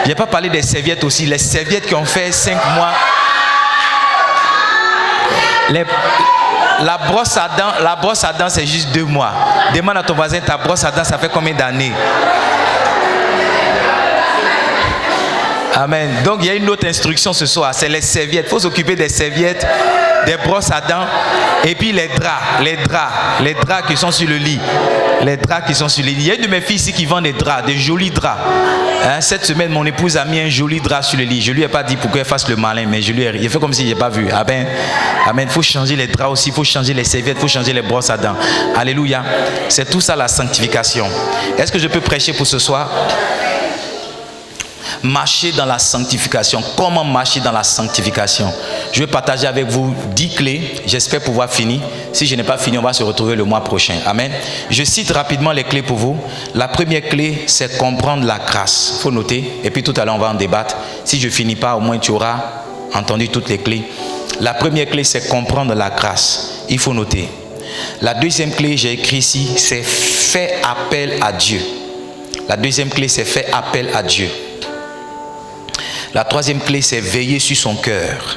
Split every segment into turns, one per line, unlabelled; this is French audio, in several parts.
Je n'ai pas parlé des serviettes aussi. Les serviettes qui ont fait 5 mois. La brosse à dents, c'est juste 2 mois. Demande à ton voisin, ta brosse à dents, ça fait combien d'années? Amen. Donc il y a une autre instruction ce soir, c'est les serviettes. Il faut s'occuper des serviettes, des brosses à dents et puis les draps qui sont sur le lit. Les draps qui sont sur le lit. Il y a une de mes filles ici qui vend des draps, des jolis draps. Cette semaine, mon épouse a mis un joli drap sur le lit. Je lui ai pas dit pour qu'elle fasse le malin, mais je lui ai fait comme si je n'ai pas vu. Amen. Amen. Il faut changer les draps aussi, il faut changer les serviettes, il faut changer les brosses à dents. Alléluia. C'est tout ça la sanctification. Est-ce que je peux prêcher pour ce soir? Marcher dans la sanctification. Comment marcher dans la sanctification? Je vais partager avec vous 10 clés. J'espère pouvoir finir. Si je n'ai pas fini, on va se retrouver le mois prochain. Amen. Je cite rapidement les clés pour vous. La première clé, c'est comprendre la grâce. Il faut noter. Et puis tout à l'heure, on va en débattre. Si je ne finis pas, au moins tu auras entendu toutes les clés. La première clé, c'est comprendre la grâce. Il faut noter. La deuxième clé, j'ai écrit ici, c'est faire appel à Dieu. La deuxième clé, c'est faire appel à Dieu. La troisième clé, c'est veiller sur son cœur.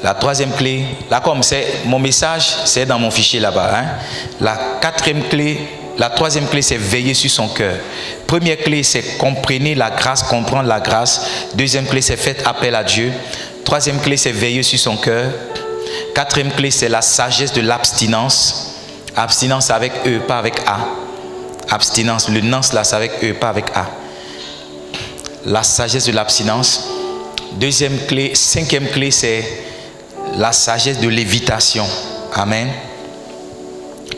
La troisième clé, là comme c'est mon message, c'est dans mon fichier là-bas. La troisième clé, c'est veiller sur son cœur. Première clé, c'est comprendre la grâce, comprendre la grâce. Deuxième clé, c'est faire appel à Dieu. Troisième clé, c'est veiller sur son cœur. Quatrième clé, c'est la sagesse de l'abstinence. Abstinence avec E, pas avec A. Abstinence, le nance là, c'est avec E, pas avec A. La sagesse de l'abstinence. Deuxième clé, cinquième clé, c'est la sagesse de l'évitation. Amen.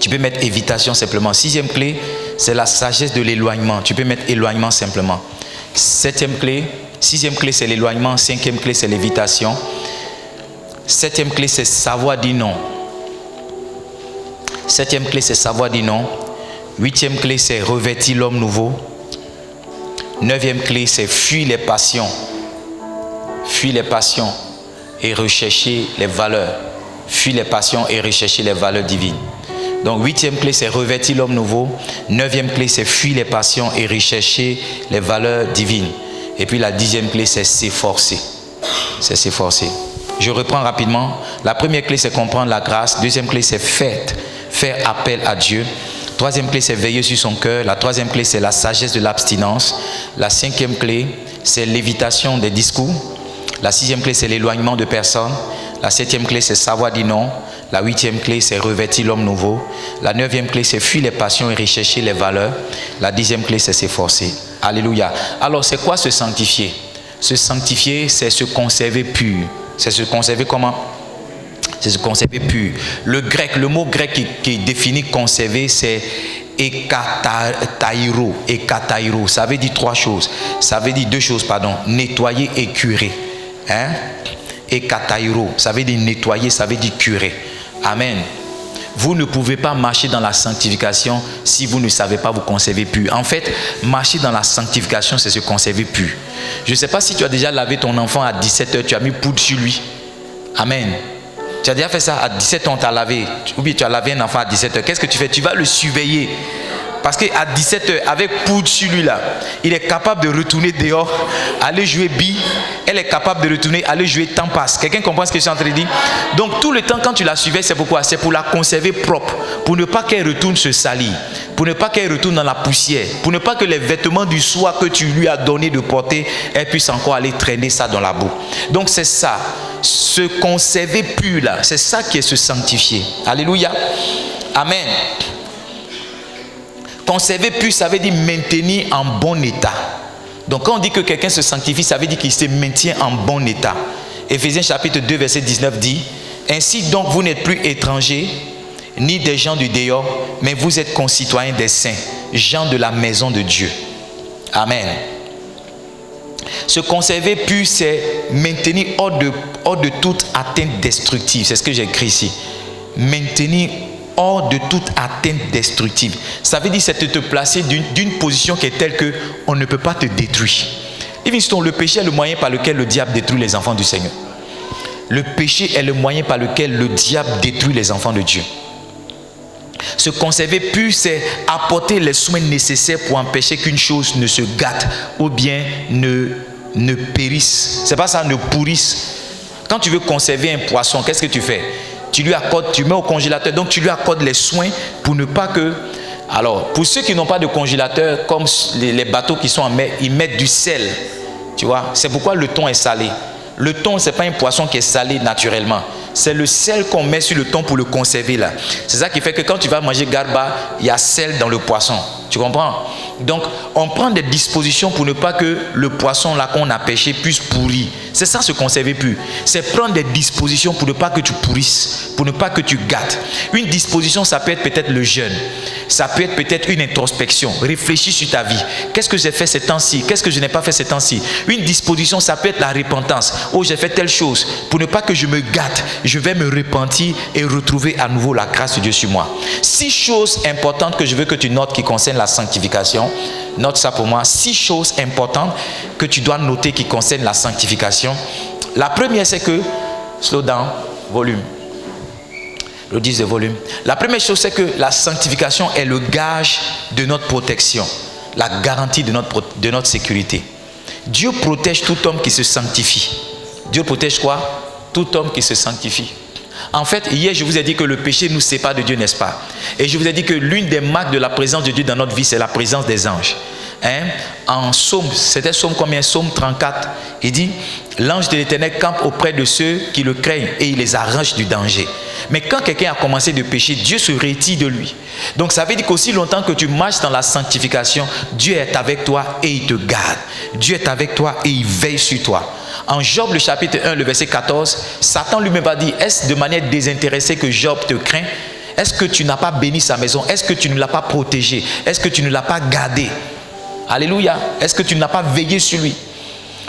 Tu peux mettre évitation simplement. Sixième clé, c'est la sagesse de l'éloignement. Tu peux mettre éloignement simplement. Sixième clé, c'est l'éloignement. Cinquième clé, c'est l'évitation. Septième clé, c'est savoir dire non. Septième clé, c'est savoir dire non. Huitième clé, c'est revêtir l'homme nouveau. Neuvième clé, c'est fuir les passions. Fuir les passions et rechercher les valeurs. Fuir les passions et rechercher les valeurs divines. Donc, huitième clé, c'est revêtir l'homme nouveau. Neuvième clé, c'est fuir les passions et rechercher les valeurs divines. Et puis, la dixième clé, c'est s'efforcer. C'est s'efforcer. Je reprends rapidement. La première clé, c'est comprendre la grâce. Deuxième clé, c'est faire appel à Dieu. Troisième clé, c'est veiller sur son cœur. La troisième clé, c'est la sagesse de l'abstinence. La cinquième clé, c'est l'évitation des discours. La sixième clé, c'est l'éloignement de personnes. La septième clé, c'est savoir dire non. La huitième clé, c'est revêtir l'homme nouveau. La neuvième clé, c'est fuir les passions et rechercher les valeurs. La dixième clé, c'est s'efforcer. Alléluia. Alors, c'est quoi se sanctifier? Se sanctifier, c'est se conserver pur. C'est se conserver comment? C'est se conserver pur. Le mot grec qui définit conserver, c'est ekatairo. Ekatairo. Ça veut dire trois choses. Ça veut dire deux choses, pardon. Nettoyer et curer. Ekatairo. Ça veut dire nettoyer, ça veut dire curer. Amen. Vous ne pouvez pas marcher dans la sanctification si vous ne savez pas vous conserver pur. En fait, marcher dans la sanctification, c'est se conserver pur. Je ne sais pas si tu as déjà lavé ton enfant à 17h, tu as mis poudre sur lui. Amen. Tu as déjà fait ça à 17 ans, tu as lavé. Ou bien tu as lavé un enfant à 17h. Qu'est-ce que tu fais? Tu vas le surveiller. Parce qu'à 17h, avec poudre sur lui là, il est capable de retourner dehors, aller jouer billes. Elle est capable de retourner, aller jouer temps passe. Quelqu'un comprend ce que je suis en train de dire? Donc tout le temps quand tu la surveilles, c'est pourquoi? C'est pour la conserver propre. Pour ne pas qu'elle retourne se salir. Pour ne pas qu'elle retourne dans la poussière. Pour ne pas que les vêtements du soir que tu lui as donné de porter, elle puisse encore aller traîner ça dans la boue. Donc c'est ça. Se conserver pur là, c'est ça qui est se sanctifier. Alléluia. Amen. Conserver pur, ça veut dire maintenir en bon état. Donc quand on dit que quelqu'un se sanctifie, ça veut dire qu'il se maintient en bon état. Éphésiens chapitre 2 verset 19 dit: ainsi donc vous n'êtes plus étrangers ni des gens du dehors, mais vous êtes concitoyens des saints, gens de la maison de Dieu. Amen. Se conserver pur, c'est maintenir hors de toute atteinte destructive. C'est ce que j'ai écrit ici. Maintenir hors de toute atteinte destructive. Ça veut dire c'est te placer d'une position qui est telle qu'on ne peut pas te détruire. Le péché est le moyen par lequel le diable détruit les enfants du Seigneur. Le péché est le moyen par lequel le diable détruit les enfants de Dieu. Se conserver pur, c'est apporter les soins nécessaires pour empêcher qu'une chose ne se gâte ou bien ne périsse. C'est pas ça, ne pourrisse. Quand tu veux conserver un poisson, qu'est-ce que tu fais? Tu lui accordes, tu mets au congélateur, donc tu lui accordes les soins pour ne pas que... Alors, pour ceux qui n'ont pas de congélateur, comme les bateaux qui sont en mer, ils mettent du sel. Tu vois, c'est pourquoi le thon est salé. Le thon, ce n'est pas un poisson qui est salé naturellement. C'est le sel qu'on met sur le thon pour le conserver là. C'est ça qui fait que quand tu vas manger garba, il y a sel dans le poisson. Tu comprends? Donc, on prend des dispositions pour ne pas que le poisson là qu'on a pêché puisse pourrir. C'est ça, se conserver pur. C'est prendre des dispositions pour ne pas que tu pourrisses, pour ne pas que tu gâtes. Une disposition, ça peut être peut-être le jeûne. Ça peut être peut-être une introspection. Réfléchis sur ta vie. Qu'est-ce que j'ai fait ces temps-ci? Qu'est-ce que je n'ai pas fait ces temps-ci? Une disposition, ça peut être la repentance. Oh, j'ai fait telle chose. Pour ne pas que je me gâte, je vais me repentir et retrouver à nouveau la grâce de Dieu sur moi. 6 choses importantes que je veux que tu notes qui concernent la sanctification. Note ça pour moi. 6 choses importantes que tu dois noter qui concernent la sanctification. La première, c'est que, slow down, volume. Le 10 de volume. La première chose, c'est que la sanctification est le gage de notre protection, la garantie de notre sécurité. Dieu protège tout homme qui se sanctifie. Dieu protège quoi? Tout homme qui se sanctifie. En fait, hier, je vous ai dit que le péché nous sépare de Dieu, n'est-ce pas? Et je vous ai dit que l'une des marques de la présence de Dieu dans notre vie, c'est la présence des anges. En Psaume, c'était Psaume combien? Psaume 34. Il dit, l'ange de l'Éternel campe auprès de ceux qui le craignent et il les arrache du danger. Mais quand quelqu'un a commencé de pécher, Dieu se retire de lui. Donc ça veut dire qu'aussi longtemps que tu marches dans la sanctification, Dieu est avec toi et il te garde. Dieu est avec toi et il veille sur toi. En Job, le chapitre 1, le verset 14, Satan lui-même va dire, est-ce de manière désintéressée que Job te craint? Est-ce que tu n'as pas béni sa maison? Est-ce que tu ne l'as pas protégé? Est-ce que tu ne l'as pas gardé? Alléluia. Est-ce que tu n'as pas veillé sur lui?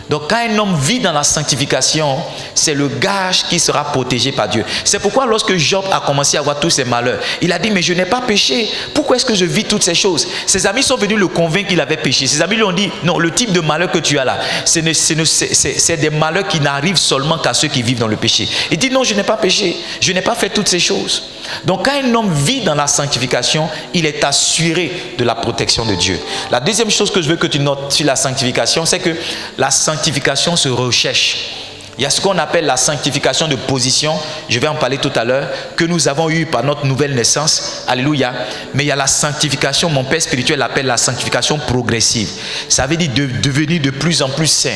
Donc quand un homme vit dans la sanctification, c'est le gage qui sera protégé par Dieu. C'est pourquoi lorsque Job a commencé à avoir tous ses malheurs, il a dit, mais je n'ai pas péché. Pourquoi est-ce que je vis toutes ces choses? Ses amis sont venus le convaincre qu'il avait péché. Ses amis lui ont dit, non, le type de malheur que tu as là, c'est des malheurs qui n'arrivent seulement qu'à ceux qui vivent dans le péché. Il dit, non, je n'ai pas péché. Je n'ai pas fait toutes ces choses. Donc quand un homme vit dans la sanctification, il est assuré de la protection de Dieu. La deuxième chose que je veux que tu notes sur la sanctification, c'est que la sanctification se recherche. Il y a ce qu'on appelle la sanctification de position, je vais en parler tout à l'heure, que nous avons eu par notre nouvelle naissance, alléluia. Mais il y a la sanctification, mon père spirituel l'appelle la sanctification progressive. Ça veut dire de devenir de plus en plus saint.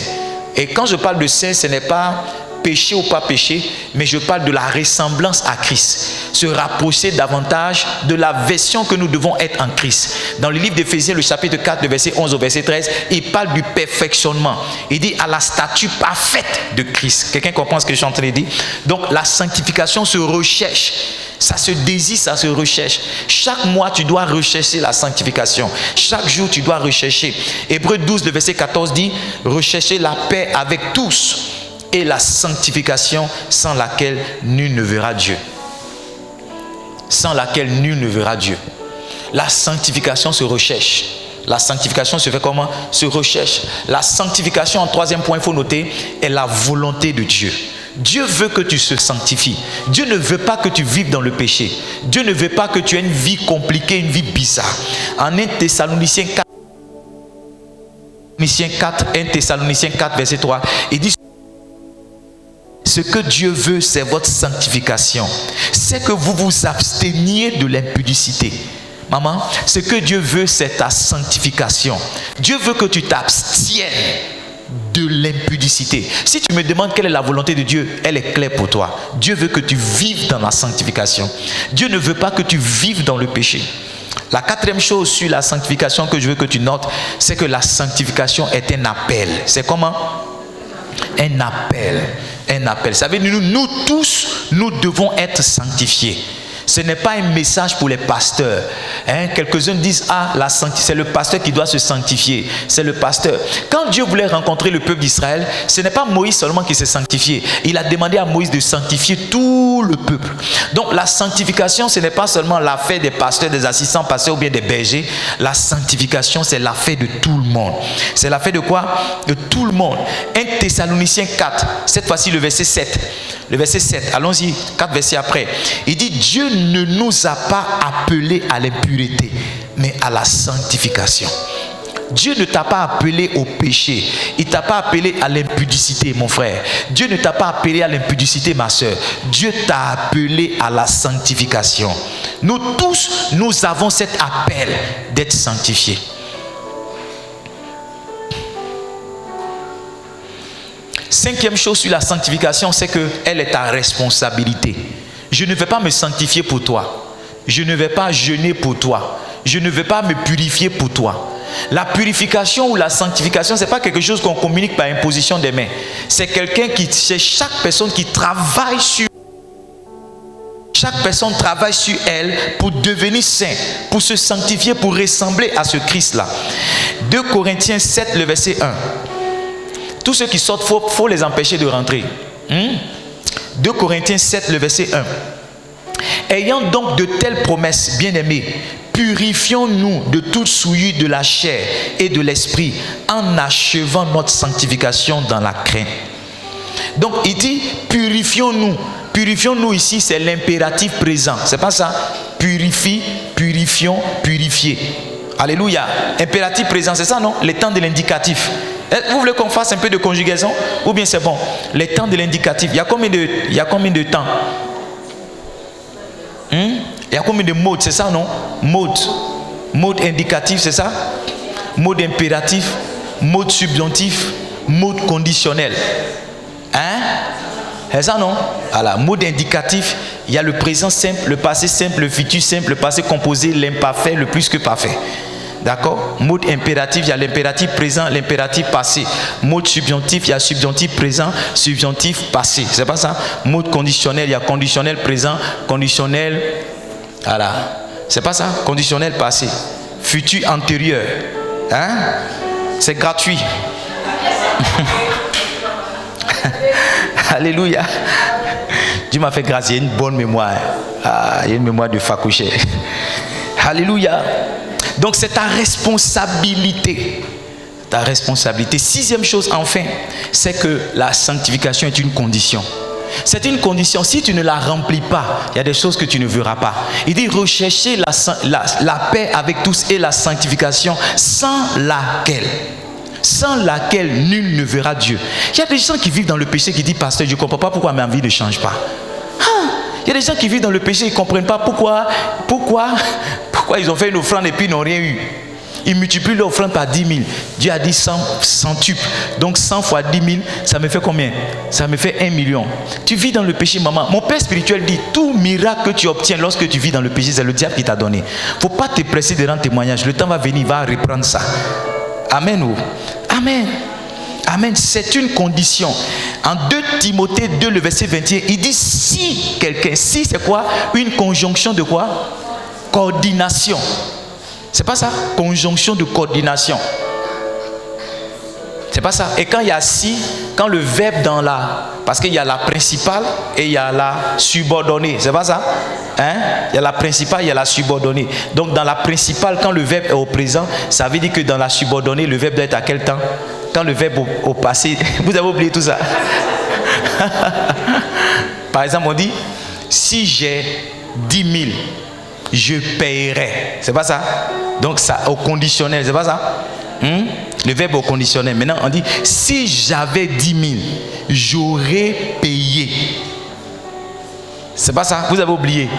Et quand je parle de saint, ce n'est pas péché ou pas péché, mais je parle de la ressemblance à Christ. Se rapprocher davantage de la version que nous devons être en Christ. Dans le livre d'Éphésiens, le chapitre 4, le verset 11 au verset 13, il parle du perfectionnement. Il dit à la statue parfaite de Christ. Quelqu'un comprend ce que je suis en train de dire? Donc la sanctification se recherche. Ça se désire, ça se recherche. Chaque mois, tu dois rechercher la sanctification. Chaque jour, tu dois rechercher. Hébreux 12, le verset 14 dit, recherchez la paix avec tous et la sanctification sans laquelle nul ne verra Dieu. Sans laquelle nul ne verra Dieu. La sanctification se recherche. La sanctification se fait comment? Se recherche. La sanctification, en troisième point, il faut noter, est la volonté de Dieu. Dieu veut que tu se sanctifies. Dieu ne veut pas que tu vives dans le péché. Dieu ne veut pas que tu aies une vie compliquée, une vie bizarre. En 1 Thessaloniciens 4, verset 3, il dit, ce que Dieu veut, c'est votre sanctification. C'est que vous vous absteniez de l'impudicité. Maman, ce que Dieu veut, c'est ta sanctification. Dieu veut que tu t'abstiennes de l'impudicité. Si tu me demandes quelle est la volonté de Dieu, elle est claire pour toi. Dieu veut que tu vives dans la sanctification. Dieu ne veut pas que tu vives dans le péché. La quatrième chose sur la sanctification que je veux que tu notes, c'est que la sanctification est un appel. C'est comment? Un appel. Un appel. Ça veut dire nous tous, nous devons être sanctifiés. Ce n'est pas un message pour les pasteurs. Quelques-uns disent, c'est le pasteur qui doit se sanctifier. C'est le pasteur. Quand Dieu voulait rencontrer le peuple d'Israël, ce n'est pas Moïse seulement qui s'est sanctifié. Il a demandé à Moïse de sanctifier tout le peuple. Donc la sanctification, ce n'est pas seulement l'affaire des pasteurs, des assistants pasteurs ou bien des bergers. La sanctification, c'est l'affaire de tout le monde. C'est l'affaire de quoi? De tout le monde. 1 Thessaloniciens 4, cette fois-ci le verset 7. le verset 7. Allons-y, 4 versets après. Il dit, Dieu ne nous a pas appelés à l'impureté, mais à la sanctification. Dieu ne t'a pas appelé au péché. Il ne t'a pas appelé à l'impudicité, mon frère. Dieu ne t'a pas appelé à l'impudicité, ma soeur. Dieu t'a appelé à la sanctification. Nous tous, nous avons cet appel d'être sanctifiés. Cinquième chose sur la sanctification, c'est qu'elle est ta responsabilité. Je ne vais pas me sanctifier pour toi. Je ne vais pas jeûner pour toi. Je ne vais pas me purifier pour toi. La purification ou la sanctification, ce n'est pas quelque chose qu'on communique par imposition des mains. C'est c'est chaque personne qui travaille sur. Chaque personne travaille sur elle pour devenir saint, pour se sanctifier, pour ressembler à ce Christ-là. 2 Corinthiens 7, le verset 1. Tous ceux qui sortent, il faut les empêcher de rentrer. 2 Corinthiens 7, le verset 1. Ayant donc de telles promesses, bien-aimés, purifions-nous de toute souillure de la chair et de l'esprit en achevant notre sanctification dans la crainte. Donc il dit purifions-nous. Purifions-nous ici, c'est l'impératif présent. C'est pas ça? Purifie, purifions, purifier. Alléluia. Impératif présent, c'est ça non? Les temps de l'indicatif. Vous voulez qu'on fasse un peu de conjugaison? Ou bien c'est bon? Les temps de l'indicatif. Il y a combien de temps? Il y a combien de modes, c'est ça non? Mode indicatif, c'est ça? Mode impératif, mode subjonctif, mode conditionnel. C'est ça non? Voilà, mode indicatif, il y a le présent simple, le passé simple, le futur simple, le passé composé, l'imparfait, le plus que parfait. D'accord? Mode impératif, il y a l'impératif présent, l'impératif passé. Mode subjonctif, il y a subjonctif présent, subjonctif passé. C'est pas ça? Mode conditionnel, il y a conditionnel présent, conditionnel. Voilà. C'est pas ça? Conditionnel passé. Futur antérieur. C'est gratuit. Alléluia. Dieu m'a fait grâce, il y a une bonne mémoire. Il y a une mémoire de Fakouché. Alléluia. Donc c'est ta responsabilité. Ta responsabilité. Sixième chose enfin, c'est que la sanctification est une condition. C'est une condition. Si tu ne la remplis pas, il y a des choses que tu ne verras pas. Il dit rechercher la paix avec tous et la sanctification sans laquelle nul ne verra Dieu. Il y a des gens qui vivent dans le péché qui disent pasteur, je ne comprends pas pourquoi ma vie ne change pas. Il y a des gens qui vivent dans le péché, ils ne comprennent pas pourquoi ils ont fait une offrande et puis ils n'ont rien eu. Ils multiplient l'offrande par 10 000. Dieu a dit 100 tubes. Donc 100 fois 10 000, ça me fait combien? Ça me fait 1 million. Tu vis dans le péché, maman. Mon père spirituel dit, tout miracle que tu obtiens lorsque tu vis dans le péché, c'est le diable qui t'a donné. Il ne faut pas te presser de rendre témoignage. Le temps va venir, il va reprendre ça. Amen. Amen. Amen. C'est une condition. En 2 Timothée 2, le verset 21, il dit si quelqu'un, si c'est quoi? Une conjonction de quoi? Coordination. C'est pas ça? Conjonction de coordination. C'est pas ça. Et quand il y a si, quand le verbe dans la... Parce qu'il y a la principale et il y a la subordonnée. C'est pas ça? Il y a la principale, il y a la subordonnée. Donc dans la principale, quand le verbe est au présent, ça veut dire que dans la subordonnée, le verbe doit être à quel temps? Quand le verbe au passé... Vous avez oublié tout ça? Par exemple, on dit, si j'ai 10 000, je paierai. C'est pas ça? Donc ça au conditionnel, c'est pas ça? Le verbe au conditionnel. Maintenant on dit si j'avais 10 000, j'aurais payé. C'est pas ça? Vous avez oublié?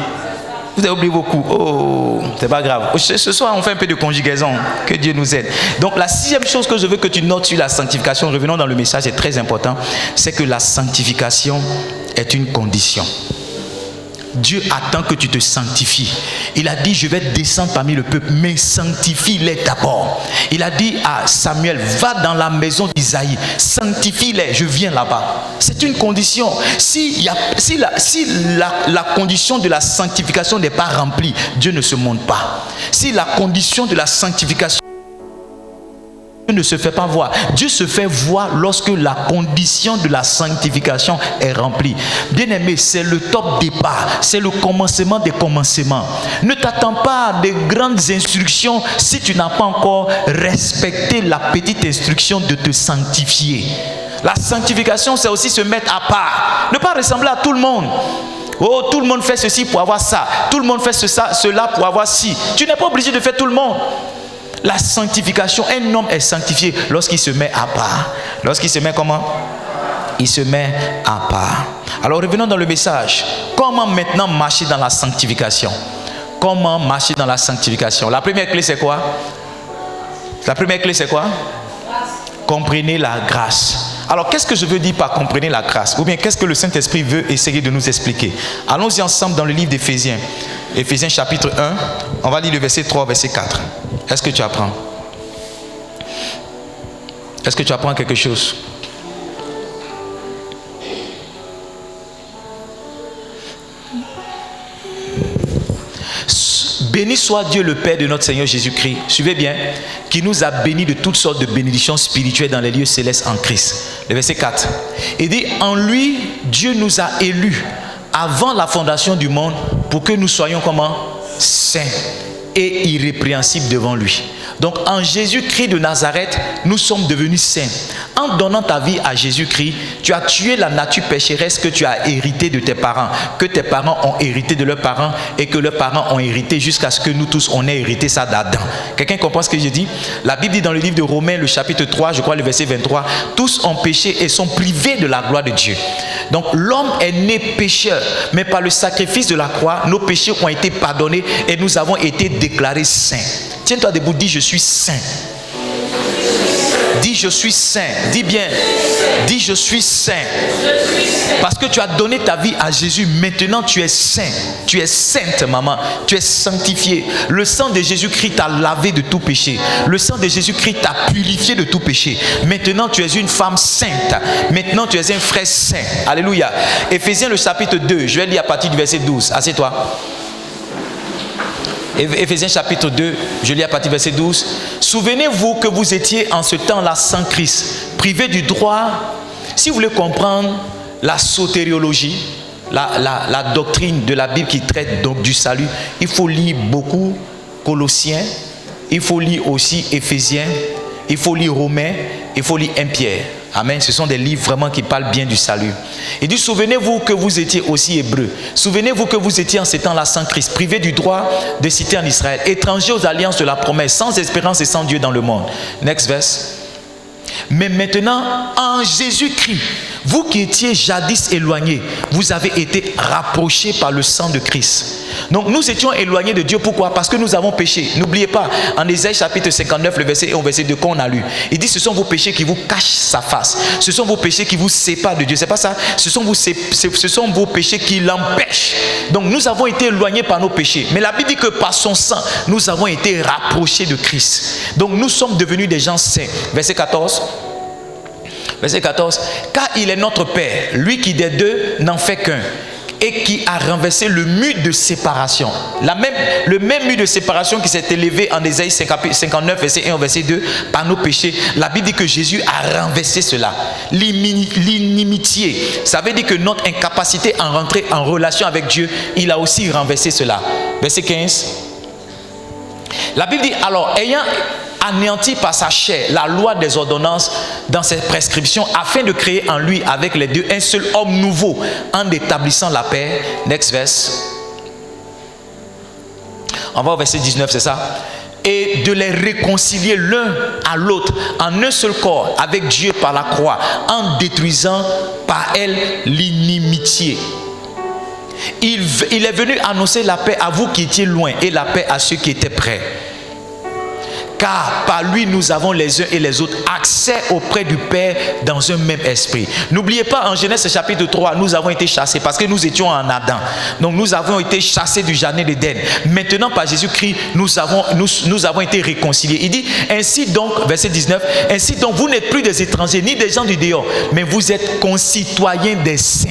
Vous avez oublié beaucoup. Oh, c'est pas grave. Ce soir on fait un peu de conjugaison. Que Dieu nous aide. Donc la sixième chose que je veux que tu notes sur la sanctification, revenons dans le message, c'est très important, c'est que la sanctification est une condition. Dieu attend que tu te sanctifies. Il a dit, je vais descendre parmi le peuple, mais sanctifie-les d'abord. Il a dit à Samuel, va dans la maison d'Isaïe, sanctifie-les, je viens là-bas. C'est une condition. Si la condition de la sanctification n'est pas remplie, Dieu ne se montre pas. Si la condition de la sanctification ne se fait pas voir. Dieu se fait voir lorsque la condition de la sanctification est remplie. Bien-aimé, c'est le top départ. C'est le commencement des commencements. Ne t'attends pas à de grandes instructions si tu n'as pas encore respecté la petite instruction de te sanctifier. La sanctification, c'est aussi se mettre à part. Ne pas ressembler à tout le monde. Oh, tout le monde fait ceci pour avoir ça. Tout le monde fait cela pour avoir ci. Tu n'es pas obligé de faire tout le monde. La sanctification, un homme est sanctifié lorsqu'il se met à part. Lorsqu'il se met comment? Il se met à part. Alors revenons dans le message. Comment maintenant marcher dans la sanctification? Comment marcher dans la sanctification? La première clé c'est quoi? La première clé c'est quoi? Comprenez la grâce. Alors, qu'est-ce que je veux dire par comprenez la grâce? Ou bien, qu'est-ce que le Saint-Esprit veut essayer de nous expliquer? Allons-y ensemble dans le livre d'Éphésiens. Éphésiens chapitre 1. On va lire le verset 3, verset 4. Est-ce que tu apprends? Est-ce que tu apprends quelque chose? Béni soit Dieu le Père de notre Seigneur Jésus-Christ. Suivez bien. Qui nous a bénis de toutes sortes de bénédictions spirituelles dans les lieux célestes en Christ. Le verset 4. Il dit, en lui, Dieu nous a élus avant la fondation du monde pour que nous soyons comment? Saints et irrépréhensibles devant lui. Donc en Jésus-Christ de Nazareth, nous sommes devenus saints. En donnant ta vie à Jésus-Christ, tu as tué la nature pécheresse que tu as héritée de tes parents, que tes parents ont hérité de leurs parents et que leurs parents ont hérité jusqu'à ce que nous tous on ait hérité ça d'Adam. Quelqu'un comprend ce que je dis? La Bible dit dans le livre de Romains, le chapitre 3, je crois le verset 23, tous ont péché et sont privés de la gloire de Dieu. Donc l'homme est né pécheur, mais par le sacrifice de la croix, nos péchés ont été pardonnés et nous avons été déclarés saints. Tiens-toi debout, dis je suis saint. Dis je suis saint. Dis bien. Dis je suis saint. Parce que tu as donné ta vie à Jésus. Maintenant tu es saint. Tu es sainte, maman. Tu es sanctifié. Le sang de Jésus-Christ t'a lavé de tout péché. Le sang de Jésus-Christ t'a purifié de tout péché. Maintenant tu es une femme sainte. Maintenant tu es un frère saint. Alléluia. Éphésiens le chapitre 2. Je vais lire à partir du verset 12. Assieds-toi. Éphésiens chapitre 2, je lis à partir du verset 12. Souvenez-vous que vous étiez en ce temps-là sans Christ, privés du droit. Si vous voulez comprendre la sotériologie, la doctrine de la Bible qui traite donc du salut, il faut lire beaucoup Colossiens, il faut lire aussi Éphésiens, il faut lire Romains, il faut lire 1 Pierre. Amen. Ce sont des livres vraiment qui parlent bien du salut. Il dit, souvenez-vous que vous étiez aussi hébreux. Souvenez-vous que vous étiez en ces temps-là sans Christ, privés du droit de cité en Israël, étrangers aux alliances de la promesse, sans espérance et sans Dieu dans le monde. Next verse. Mais maintenant, en Jésus-Christ, vous qui étiez jadis éloignés, vous avez été rapprochés par le sang de Christ. Donc nous étions éloignés de Dieu. Pourquoi? Parce que nous avons péché. N'oubliez pas, en Ésaïe chapitre 59, le verset 1 au verset 2 qu'on a lu, il dit ce sont vos péchés qui vous cachent sa face. Ce sont vos péchés qui vous séparent de Dieu. C'est pas ça? Ce sont vos péchés qui l'empêchent. Donc nous avons été éloignés par nos péchés. Mais la Bible dit que par son sang, nous avons été rapprochés de Christ. Donc nous sommes devenus des gens saints. Verset 14. Verset 14. Car il est notre Père, lui qui des deux n'en fait qu'un, et qui a renversé le mur de séparation. Le même mur de séparation qui s'est élevé en Ésaïe 59, verset 1 au verset 2, par nos péchés. La Bible dit que Jésus a renversé cela. L'inimitié, ça veut dire que notre incapacité à rentrer en relation avec Dieu, il a aussi renversé cela. Verset 15. La Bible dit, alors, ayant anéanti par sa chair la loi des ordonnances dans ses prescriptions, afin de créer en lui avec les deux un seul homme nouveau, en établissant la paix. Next verse. On va au verset 19, c'est ça. Et de les réconcilier l'un à l'autre en un seul corps avec Dieu par la croix, en détruisant par elle l'inimitié. Il est venu annoncer la paix à vous qui étiez loin et la paix à ceux qui étaient près. Car par lui nous avons les uns et les autres accès auprès du Père dans un même esprit. N'oubliez pas, en Genèse chapitre 3, nous avons été chassés parce que nous étions en Adam. Donc nous avons été chassés du jardin d'Éden. Maintenant par Jésus-Christ, nous avons été réconciliés. Il dit, ainsi donc, verset 19, ainsi donc vous n'êtes plus des étrangers ni des gens du dehors, mais vous êtes concitoyens des saints.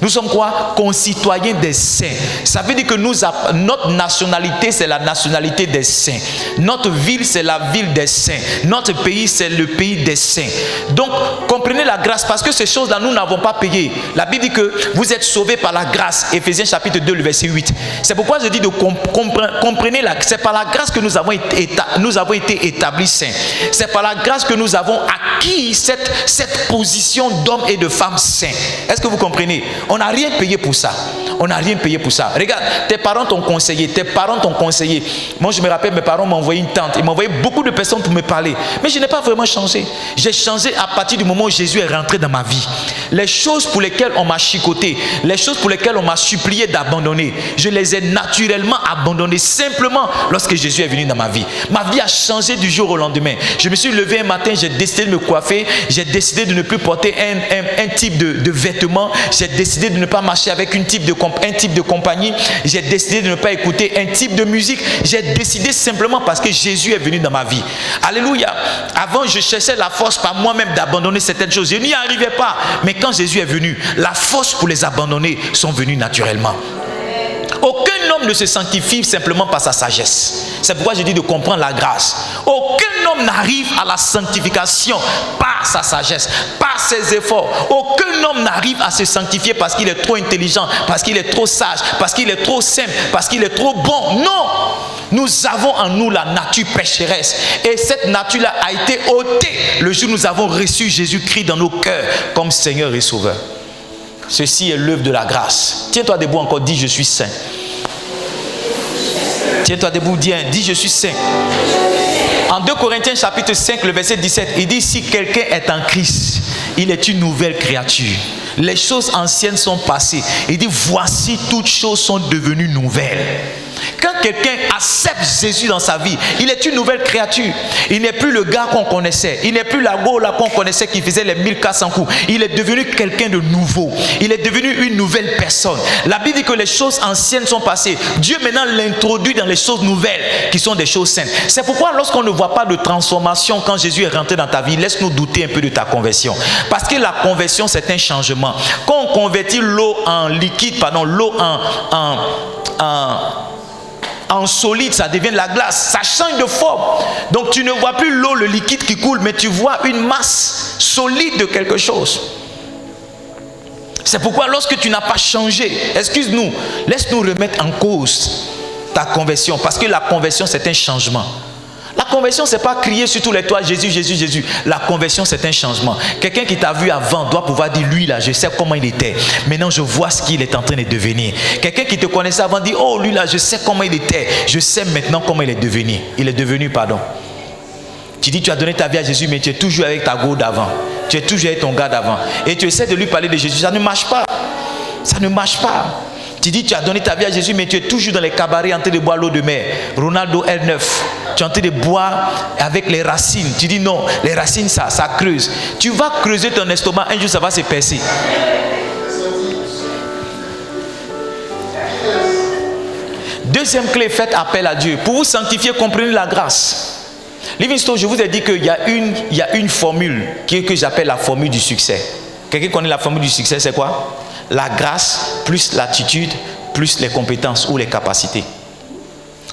Nous sommes quoi? Concitoyens des saints. Ça veut dire que notre nationalité, c'est la nationalité des saints. Notre ville, c'est la ville des saints. Notre pays, c'est le pays des saints. Donc, comprenez la grâce, parce que ces choses-là, nous n'avons pas payé. La Bible dit que vous êtes sauvés par la grâce. Éphésiens chapitre 2, le verset 8. C'est pourquoi je dis de comprenez c'est par la grâce que nous avons été établis saints. C'est par la grâce que nous avons acquis cette position d'homme et de femme saints. Est-ce que vous comprenez? On n'a rien payé pour ça. On n'a rien payé pour ça. Regarde, tes parents t'ont conseillé. Moi, je me rappelle, mes parents m'ont envoyé une tante. Ils m'ont envoyé beaucoup de personnes pour me parler. Mais je n'ai pas vraiment changé. J'ai changé à partir du moment où Jésus est rentré dans ma vie. Les choses pour lesquelles on m'a chicoté, les choses pour lesquelles on m'a supplié d'abandonner, je les ai naturellement abandonnées simplement lorsque Jésus est venu dans ma vie. Ma vie a changé du jour au lendemain. Je me suis levé un matin, j'ai décidé de me coiffer. J'ai décidé de ne plus porter un type de vêtements. J'ai décidé de ne pas marcher avec un type de compagnie. J'ai décidé de ne pas écouter un type de musique. J'ai décidé simplement parce que Jésus est venu dans ma vie. Alléluia. Avant, je cherchais la force par moi-même d'abandonner certaines choses. Je n'y arrivais pas. Mais quand Jésus est venu, la force pour les abandonner sont venues naturellement. Aucun homme ne se sanctifie simplement par sa sagesse. C'est pourquoi je dis de comprendre la grâce. Aucun homme n'arrive à la sanctification par sa sagesse, par ses efforts. Aucun homme n'arrive à se sanctifier parce qu'il est trop intelligent, parce qu'il est trop sage, parce qu'il est trop simple, parce qu'il est trop bon. Non! Nous avons en nous la nature pécheresse. Et cette nature-là a été ôtée le jour où nous avons reçu Jésus-Christ dans nos cœurs comme Seigneur et Sauveur. Ceci est l'œuvre de la grâce. Tiens-toi debout encore, dis je suis saint. Tiens-toi debout, dis je suis saint. En 2 Corinthiens chapitre 5, le verset 17, il dit si quelqu'un est en Christ, il est une nouvelle créature. Les choses anciennes sont passées. Il dit voici toutes choses sont devenues nouvelles. Quand quelqu'un accepte Jésus dans sa vie, il est une nouvelle créature. Il n'est plus le gars qu'on connaissait. Il n'est plus la gola qu'on connaissait qui faisait les 1400 coups. Il est devenu quelqu'un de nouveau. Il est devenu une nouvelle personne. La Bible dit que les choses anciennes sont passées. Dieu maintenant l'introduit dans les choses nouvelles qui sont des choses saintes. C'est pourquoi lorsqu'on ne voit pas de transformation quand Jésus est rentré dans ta vie, laisse-nous douter un peu de ta conversion. Parce que la conversion, c'est un changement. Quand on convertit l'eau en liquide, l'eau en solide, ça devient de la glace, ça change de forme. Donc tu ne vois plus l'eau, le liquide qui coule, mais tu vois une masse solide de quelque chose. C'est pourquoi lorsque tu n'as pas changé, excuse-nous, laisse-nous remettre en cause ta conversion, parce que la conversion c'est un changement. La conversion, c'est pas crier sur tous les toits Jésus, Jésus, Jésus. La conversion, c'est un changement. Quelqu'un qui t'a vu avant doit pouvoir dire lui là, je sais comment il était. Maintenant, je vois ce qu'il est en train de devenir. Quelqu'un qui te connaissait avant dit oh lui là, je sais comment il était. Je sais maintenant comment il est devenu. Il est devenu, pardon. Tu dis tu as donné ta vie à Jésus, mais tu es toujours avec ta go d'avant. Tu es toujours avec ton gars d'avant. Et tu essaies de lui parler de Jésus. Ça ne marche pas. Ça ne marche pas. Tu dis tu as donné ta vie à Jésus, mais tu es toujours dans les cabarets en train de boire l'eau de mer. Ronaldo R9. Tu es en train de boire avec les racines. Tu dis non, les racines ça creuse. Tu vas creuser ton estomac, un jour ça va se percer. Deuxième clé, faites appel à Dieu. Pour vous sanctifier, comprenez la grâce. Livingstone, je vous ai dit qu'il y a une formule que j'appelle la formule du succès. Quelqu'un connaît la formule du succès, c'est quoi? La grâce plus l'attitude plus les compétences ou les capacités.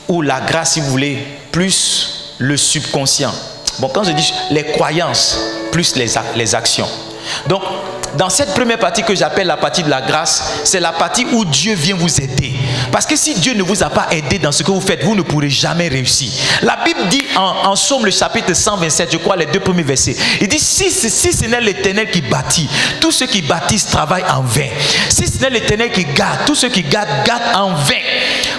Ou la grâce, si vous voulez, plus le subconscient. Bon, quand je dis les croyances plus les actions. Donc, dans cette première partie que j'appelle la partie de la grâce, c'est la partie où Dieu vient vous aider. Parce que si Dieu ne vous a pas aidé dans ce que vous faites, vous ne pourrez jamais réussir. La Bible dit en Psaume le chapitre 127, je crois les 2 premiers versets, il dit si ce n'est l'Éternel qui bâtit, tous ceux qui bâtissent travaillent en vain. Si ce n'est l'Éternel qui garde, tous ceux qui gardent en vain.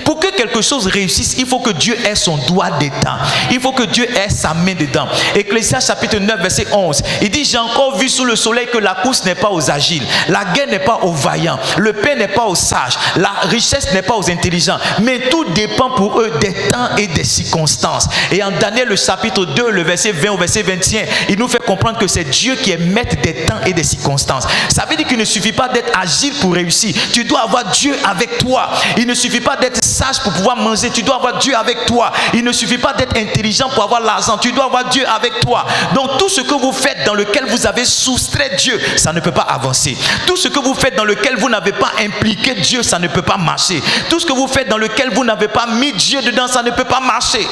Pour que quelque chose réussisse, il faut que Dieu ait son doigt dedans. Il faut que Dieu ait sa main dedans. Ecclésiaste chapitre 9 verset 11, il dit j'ai encore vu sous le soleil que la course n'est pas aux agiles, la guerre n'est pas aux vaillants, le pain n'est pas aux sages, la richesse n'est pas aux intelligents, mais tout dépend pour eux des temps et des circonstances. Et en Daniel le chapitre 2, le verset 20 au verset 21, il nous fait comprendre que c'est Dieu qui est maître des temps et des circonstances. Ça veut dire qu'il ne suffit pas d'être agile pour réussir. Tu dois avoir Dieu avec toi. Il ne suffit pas d'être sage pour pouvoir manger. Tu dois avoir Dieu avec toi. Il ne suffit pas d'être intelligent pour avoir l'argent. Tu dois avoir Dieu avec toi. Donc tout ce que vous faites dans lequel vous avez soustrait Dieu, ça ne peut pas avancer. Tout ce que vous faites dans lequel vous n'avez pas impliqué Dieu, ça ne peut pas marcher. Tout ce que vous faites dans lequel vous n'avez pas mis Dieu dedans, ça ne peut pas marcher.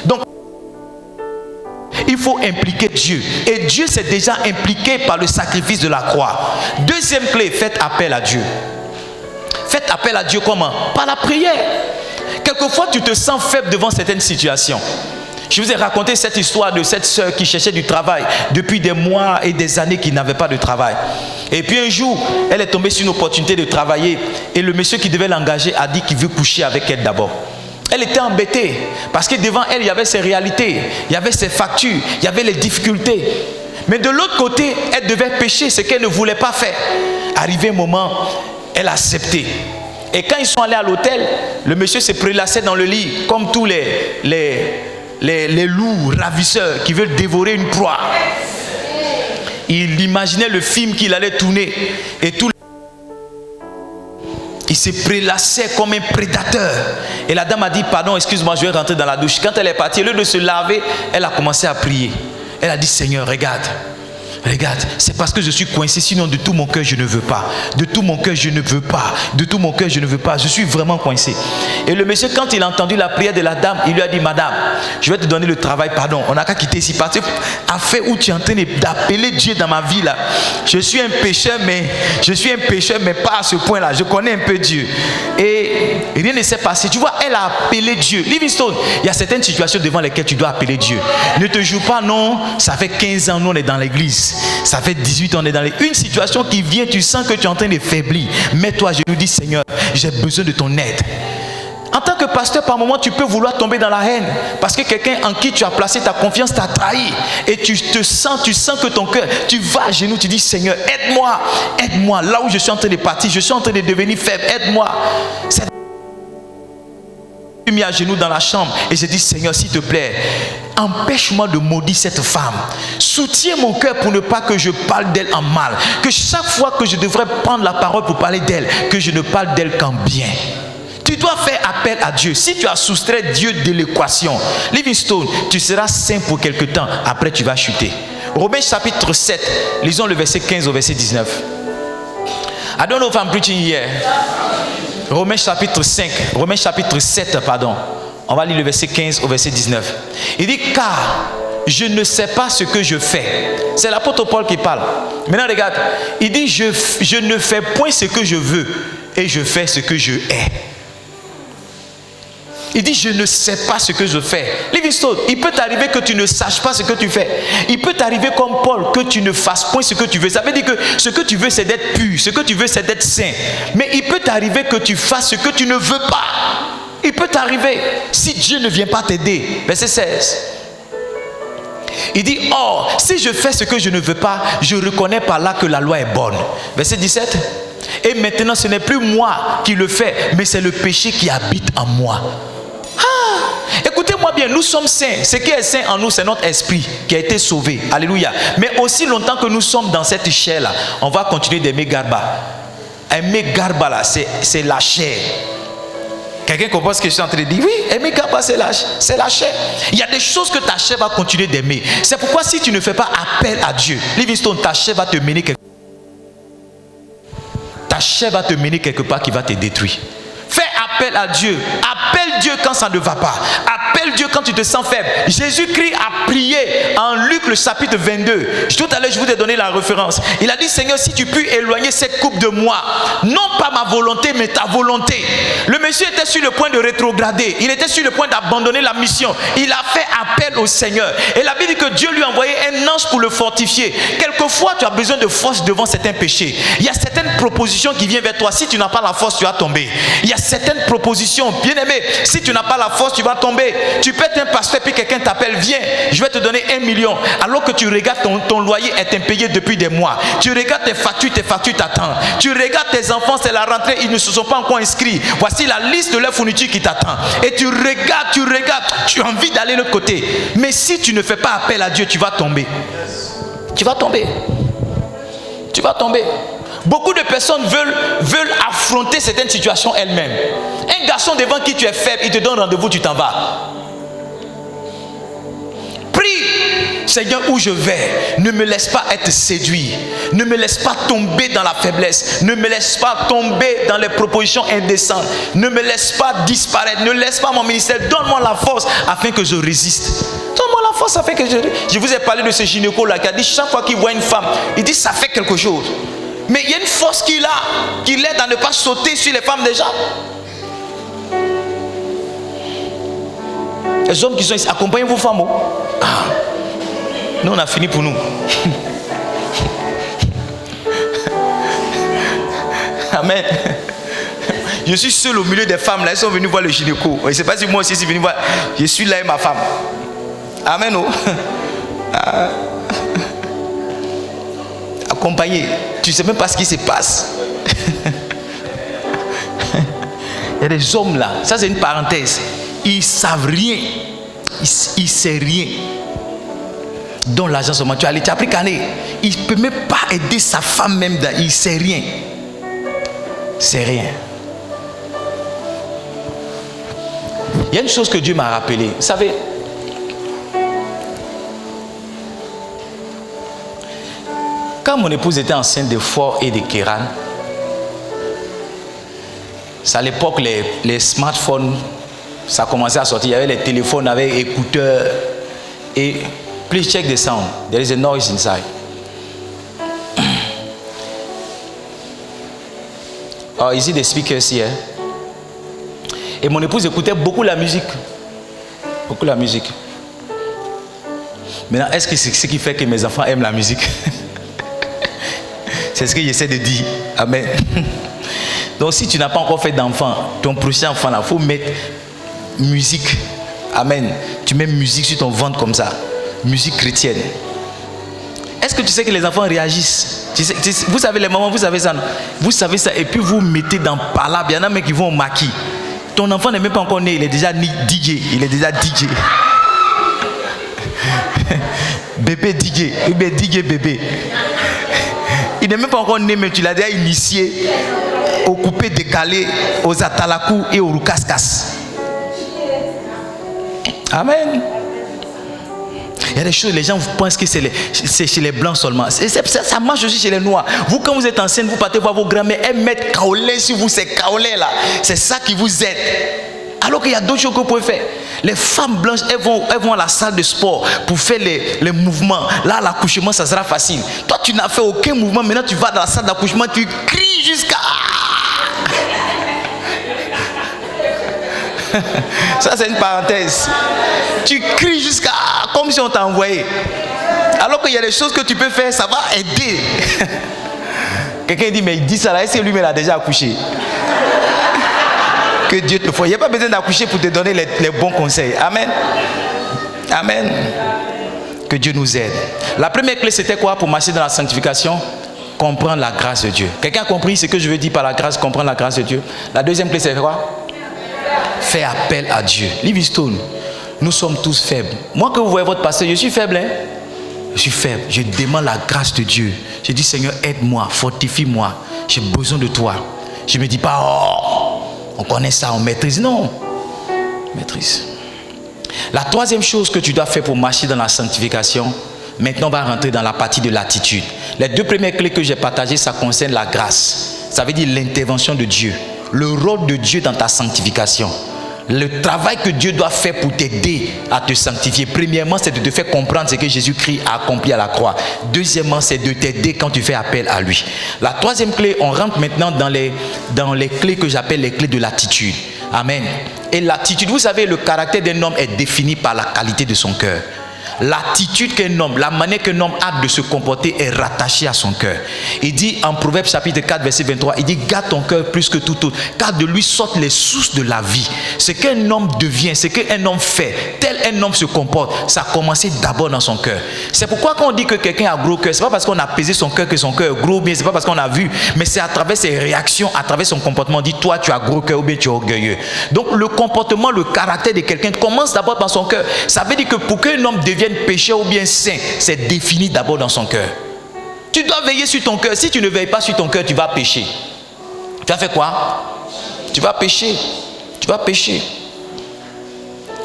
Donc il faut impliquer Dieu. Et Dieu s'est déjà impliqué par le sacrifice de la croix. Deuxième clé, faites appel à Dieu. Faites appel à Dieu comment? Par la prière. Quelquefois, tu te sens faible devant certaines situations. Je vous ai raconté cette histoire de cette sœur qui cherchait du travail depuis des mois et des années qui n'avait pas de travail. Et puis un jour, elle est tombée sur une opportunité de travailler. Et le monsieur qui devait l'engager a dit qu'il veut coucher avec elle d'abord. Elle était embêtée parce que devant elle, il y avait ses réalités, il y avait ses factures, il y avait les difficultés. Mais de l'autre côté, elle devait pécher ce qu'elle ne voulait pas faire. Arrivé un moment, elle a accepté. Et quand ils sont allés à l'hôtel, le monsieur se prélassait dans le lit comme tous les loups ravisseurs qui veulent dévorer une proie. Il imaginait le film qu'il allait tourner et tout. Il se prélassait comme un prédateur. Et la dame a dit, pardon, excuse-moi, je vais rentrer dans la douche. Quand elle est partie, au lieu de se laver, elle a commencé à prier. Elle a dit, Seigneur, regarde, c'est parce que je suis coincé, sinon de tout mon cœur je ne veux pas. De tout mon cœur je ne veux pas. De tout mon cœur je ne veux pas. Je suis vraiment coincé. Et le monsieur, quand il a entendu la prière de la dame, il lui a dit, madame, je vais te donner le travail, pardon. On n'a qu'à quitter ici. Parce que affaire où tu es en train d'appeler Dieu dans ma vie là. Je suis un pécheur, mais pas à ce point là. Je connais un peu Dieu. Et rien ne s'est passé. Tu vois, elle a appelé Dieu. Livingstone, il y a certaines situations devant lesquelles tu dois appeler Dieu. Ne te joue pas, non. Ça fait 15 ans, nous on est dans l'église. Ça fait 18 ans, on est dans une situation qui vient, tu sens que tu es en train de faiblir. Mets-toi, je nous dis, Seigneur, j'ai besoin de ton aide. En tant que pasteur, par moment, tu peux vouloir tomber dans la haine. Parce que quelqu'un en qui tu as placé ta confiance t'a trahi. Et tu sens que ton cœur, tu vas à genoux, tu dis, Seigneur, aide-moi. Là où je suis en train de partir, je suis en train de devenir faible, aide-moi. Je suis mis à genoux dans la chambre et j'ai dit, Seigneur, s'il te plaît, empêche-moi de maudire cette femme. Soutiens mon cœur pour ne pas que je parle d'elle en mal. Que chaque fois que je devrais prendre la parole pour parler d'elle, que je ne parle d'elle qu'en bien. Tu dois faire appel à Dieu. Si tu as soustrait Dieu de l'équation, Livingstone, tu seras saint pour quelque temps. Après, tu vas chuter. Romains chapitre 7, lisons le verset 15 au verset 19. I don't know if I'm preaching here. Romains chapitre 7, pardon. On va lire le verset 15 au verset 19. Il dit, car je ne sais pas ce que je fais. C'est l'apôtre Paul qui parle. Maintenant regarde, il dit, je ne fais point ce que je veux et je fais ce que je hais. Il dit, je ne sais pas ce que je fais. Livingstone, il peut t'arriver que tu ne saches pas ce que tu fais. Il peut t'arriver comme Paul que tu ne fasses point ce que tu veux. Ça veut dire que ce que tu veux, c'est d'être pur. Ce que tu veux, c'est d'être saint. Mais il peut t'arriver que tu fasses ce que tu ne veux pas. Il peut t'arriver si Dieu ne vient pas t'aider. Verset 16. Il dit, or, si je fais ce que je ne veux pas, je reconnais par là que la loi est bonne. Verset 17. Et maintenant, ce n'est plus moi qui le fais, mais c'est le péché qui habite en moi. Écoutez-moi bien, nous sommes saints. Ce qui est saint en nous, c'est notre esprit qui a été sauvé. Alléluia. Mais aussi longtemps que nous sommes dans cette chair-là, on va continuer d'aimer Garba. Aimer Garba, là, c'est la chair. Quelqu'un comprend ce que je suis en train de dire? Oui, aimer Garba, c'est la chair. Il y a des choses que ta chair va continuer d'aimer. C'est pourquoi si tu ne fais pas appel à Dieu, Livingstone, ta chair va te mener quelque part. Ta chair va te mener quelque part qui va te détruire. Fais appel à Dieu. Appelle Dieu quand ça ne va pas. Appelle Dieu quand tu te sens faible. Jésus-Christ a prié en Luc le chapitre 22. Tout à l'heure, je vous ai donné la référence. Il a dit, Seigneur, si tu peux éloigner cette coupe de moi, non pas ma volonté, mais ta volonté. Le monsieur était sur le point de rétrograder. Il était sur le point d'abandonner la mission. Il a fait appel au Seigneur. Et la Bible dit que Dieu lui a envoyé un ange pour le fortifier. Quelquefois, tu as besoin de force devant certains péchés. Il y a certaines propositions qui viennent vers toi. Si tu n'as pas la force, tu vas tomber. Il y a certaines propositions, bien aimé, si tu n'as pas la force, tu vas tomber. Tu peux être un pasteur puis quelqu'un t'appelle, viens, je vais te donner 1 million. Alors que tu regardes ton loyer est impayé depuis des mois. Tu regardes tes factures t'attendent. Tu regardes tes enfants, c'est la rentrée, ils ne se sont pas encore inscrits. Voici la liste de leur fourniture qui t'attend. Et tu regardes, tu as envie d'aller de l'autre côté. Mais si tu ne fais pas appel à Dieu, tu vas tomber. Tu vas tomber. Beaucoup de personnes veulent affronter certaines situations elles-mêmes. Un garçon devant qui tu es faible, il te donne rendez-vous, tu t'en vas. Prie, Seigneur, où je vais, ne me laisse pas être séduit. Ne me laisse pas tomber dans la faiblesse. Ne me laisse pas tomber dans les propositions indécentes. Ne me laisse pas disparaître. Ne laisse pas mon ministère. Donne-moi la force afin que je résiste. Donne-moi la force afin que je vous ai parlé de ce gynéco-là qui a dit chaque fois qu'il voit une femme, il dit ça fait quelque chose. Mais il y a une force qu'il a, qui l'aide à ne pas sauter sur les femmes déjà. Les hommes qui sont ici, accompagnez vos femmes. Ah. Nous, on a fini pour nous. Amen. Je suis seul au milieu des femmes. Là, elles sont venues voir le gynéco. Je ne sais pas si moi aussi je suis venu voir. Je suis là et ma femme. Amen. Oh. Ah. Accompagné. Tu ne sais même pas ce qui se passe. Il y a des hommes là. Ça, c'est une parenthèse. Ils ne savent rien. Ils ne savent rien. Dans l'argent seulement. Tu as pris cané. Il ne peut même pas aider sa femme même. Il ne sait rien. C'est rien. Il y a une chose que Dieu m'a rappelé. Vous savez, quand mon épouse était enceinte de Ford et de Kéran, c'est à l'époque les smartphones, ça commençait à sortir. Il y avait les téléphones avec écouteurs et please check the sound. There is a noise inside. Oh, is it the speakers here? Et mon épouse écoutait beaucoup la musique. Beaucoup la musique. Maintenant, est-ce que c'est ce qui fait que mes enfants aiment la musique? C'est ce que j'essaie de dire. Amen. Donc, si tu n'as pas encore fait d'enfant, ton prochain enfant, il faut mettre musique. Amen. Tu mets musique sur ton ventre comme ça. Musique chrétienne. Est-ce que tu sais que les enfants réagissent? Vous savez, les mamans, vous savez ça. Vous savez ça. Et puis vous mettez dans palabre. Il y en a même qui vont au maquis. Ton enfant n'est même pas encore né. Il est déjà DJ. Il est déjà DJ. Bébé DJ. Bébé DJ bébé. Il n'est même pas encore né, mais tu l'as déjà initié au coupé décalé, aux atalakou et aux roukaskas. Amen. Il y a des choses, les gens pensent que c'est chez les blancs seulement. Ça marche aussi chez les noirs. Vous, quand vous êtes enceinte, vous partez voir vos grands-mères, elles mettent kaolin sur vous, ces kaolins là. C'est ça qui vous aide. Alors qu'il y a d'autres choses que vous pouvez faire. Les femmes blanches, elles vont à la salle de sport pour faire les mouvements. Là, l'accouchement, ça sera facile. Toi, tu n'as fait aucun mouvement. Maintenant, tu vas dans la salle d'accouchement, tu cries jusqu'à... Ça, c'est une parenthèse. Tu cries jusqu'à... comme si on t'a envoyé. Alors qu'il y a des choses que tu peux faire, ça va aider. Quelqu'un dit, mais il dit ça là, est-ce que lui-même a déjà accouché? Que Dieu te fasse. Il n'y a pas besoin d'accoucher pour te donner les bons conseils. Amen. Amen. Que Dieu nous aide. La première clé, c'était quoi pour marcher dans la sanctification? Comprendre la grâce de Dieu. Quelqu'un a compris ce que je veux dire par la grâce, comprendre la grâce de Dieu? La deuxième clé, c'est quoi? Faire appel à Dieu. Livingstone, nous sommes tous faibles. Moi, que vous voyez votre pasteur, je suis faible. Hein? Je suis faible. Je demande la grâce de Dieu. Je dis, Seigneur, aide-moi, fortifie-moi. J'ai besoin de toi. Je ne me dis pas, oh, on connaît ça, on maîtrise. Non. Maîtrise. La troisième chose que tu dois faire pour marcher dans la sanctification, maintenant on va rentrer dans la partie de l'attitude. Les deux premières clés que j'ai partagées, ça concerne la grâce. Ça veut dire l'intervention de Dieu. Le rôle de Dieu dans ta sanctification. Le travail que Dieu doit faire pour t'aider à te sanctifier. Premièrement, c'est de te faire comprendre ce que Jésus-Christ a accompli à la croix. Deuxièmement, c'est de t'aider quand tu fais appel à lui. La troisième clé, on rentre maintenant dans les clés que j'appelle les clés de l'attitude. Amen. Et l'attitude, vous savez, le caractère d'un homme est défini par la qualité de son cœur. L'attitude qu'un homme, la manière qu'un homme a de se comporter est rattachée à son cœur. Il dit en Proverbe chapitre 4 verset 23, il dit garde ton cœur plus que tout autre, car de lui sortent les sources de la vie. Ce qu'un homme devient, ce qu'un homme fait, tel un homme se comporte, ça a commencé d'abord dans son cœur. C'est pourquoi quand on dit que quelqu'un a gros cœur, c'est pas parce qu'on a pesé son cœur que son cœur est gros, bien c'est pas parce qu'on a vu, mais c'est à travers ses réactions, à travers son comportement. On dit toi tu as gros cœur ou bien tu es orgueilleux. Donc le comportement, le caractère de quelqu'un commence d'abord dans son cœur. Ça veut dire que pour qu'un homme devienne pécheur ou bien saint, c'est défini d'abord dans son cœur. Tu dois veiller sur ton cœur. Si tu ne veilles pas sur ton cœur, tu vas pécher. Tu as fait quoi? Tu vas pécher. Tu vas pécher.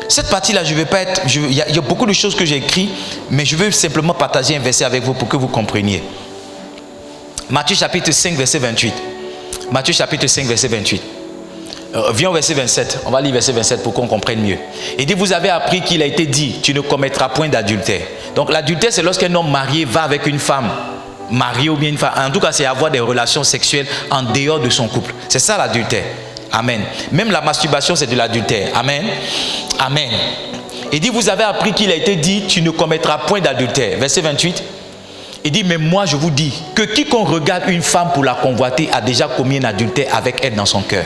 Cette partie-là, je ne vais pas être... Il y a beaucoup de choses que j'ai écrites, mais je veux simplement partager un verset avec vous pour que vous compreniez. Matthieu chapitre 5, verset 28. Matthieu chapitre 5, verset 28. Viens au verset 27. On va lire verset 27 pour qu'on comprenne mieux. Il dit, vous avez appris qu'il a été dit, tu ne commettras point d'adultère. Donc l'adultère, c'est lorsqu'un homme marié va avec une femme mariée ou bien une femme. En tout cas, c'est avoir des relations sexuelles en dehors de son couple. C'est ça l'adultère. Amen. Même la masturbation, c'est de l'adultère. Amen. Amen. Il dit, vous avez appris qu'il a été dit, tu ne commettras point d'adultère. Verset 28. Il dit, mais moi je vous dis que quiconque regarde une femme pour la convoiter a déjà commis un adultère avec elle dans son cœur.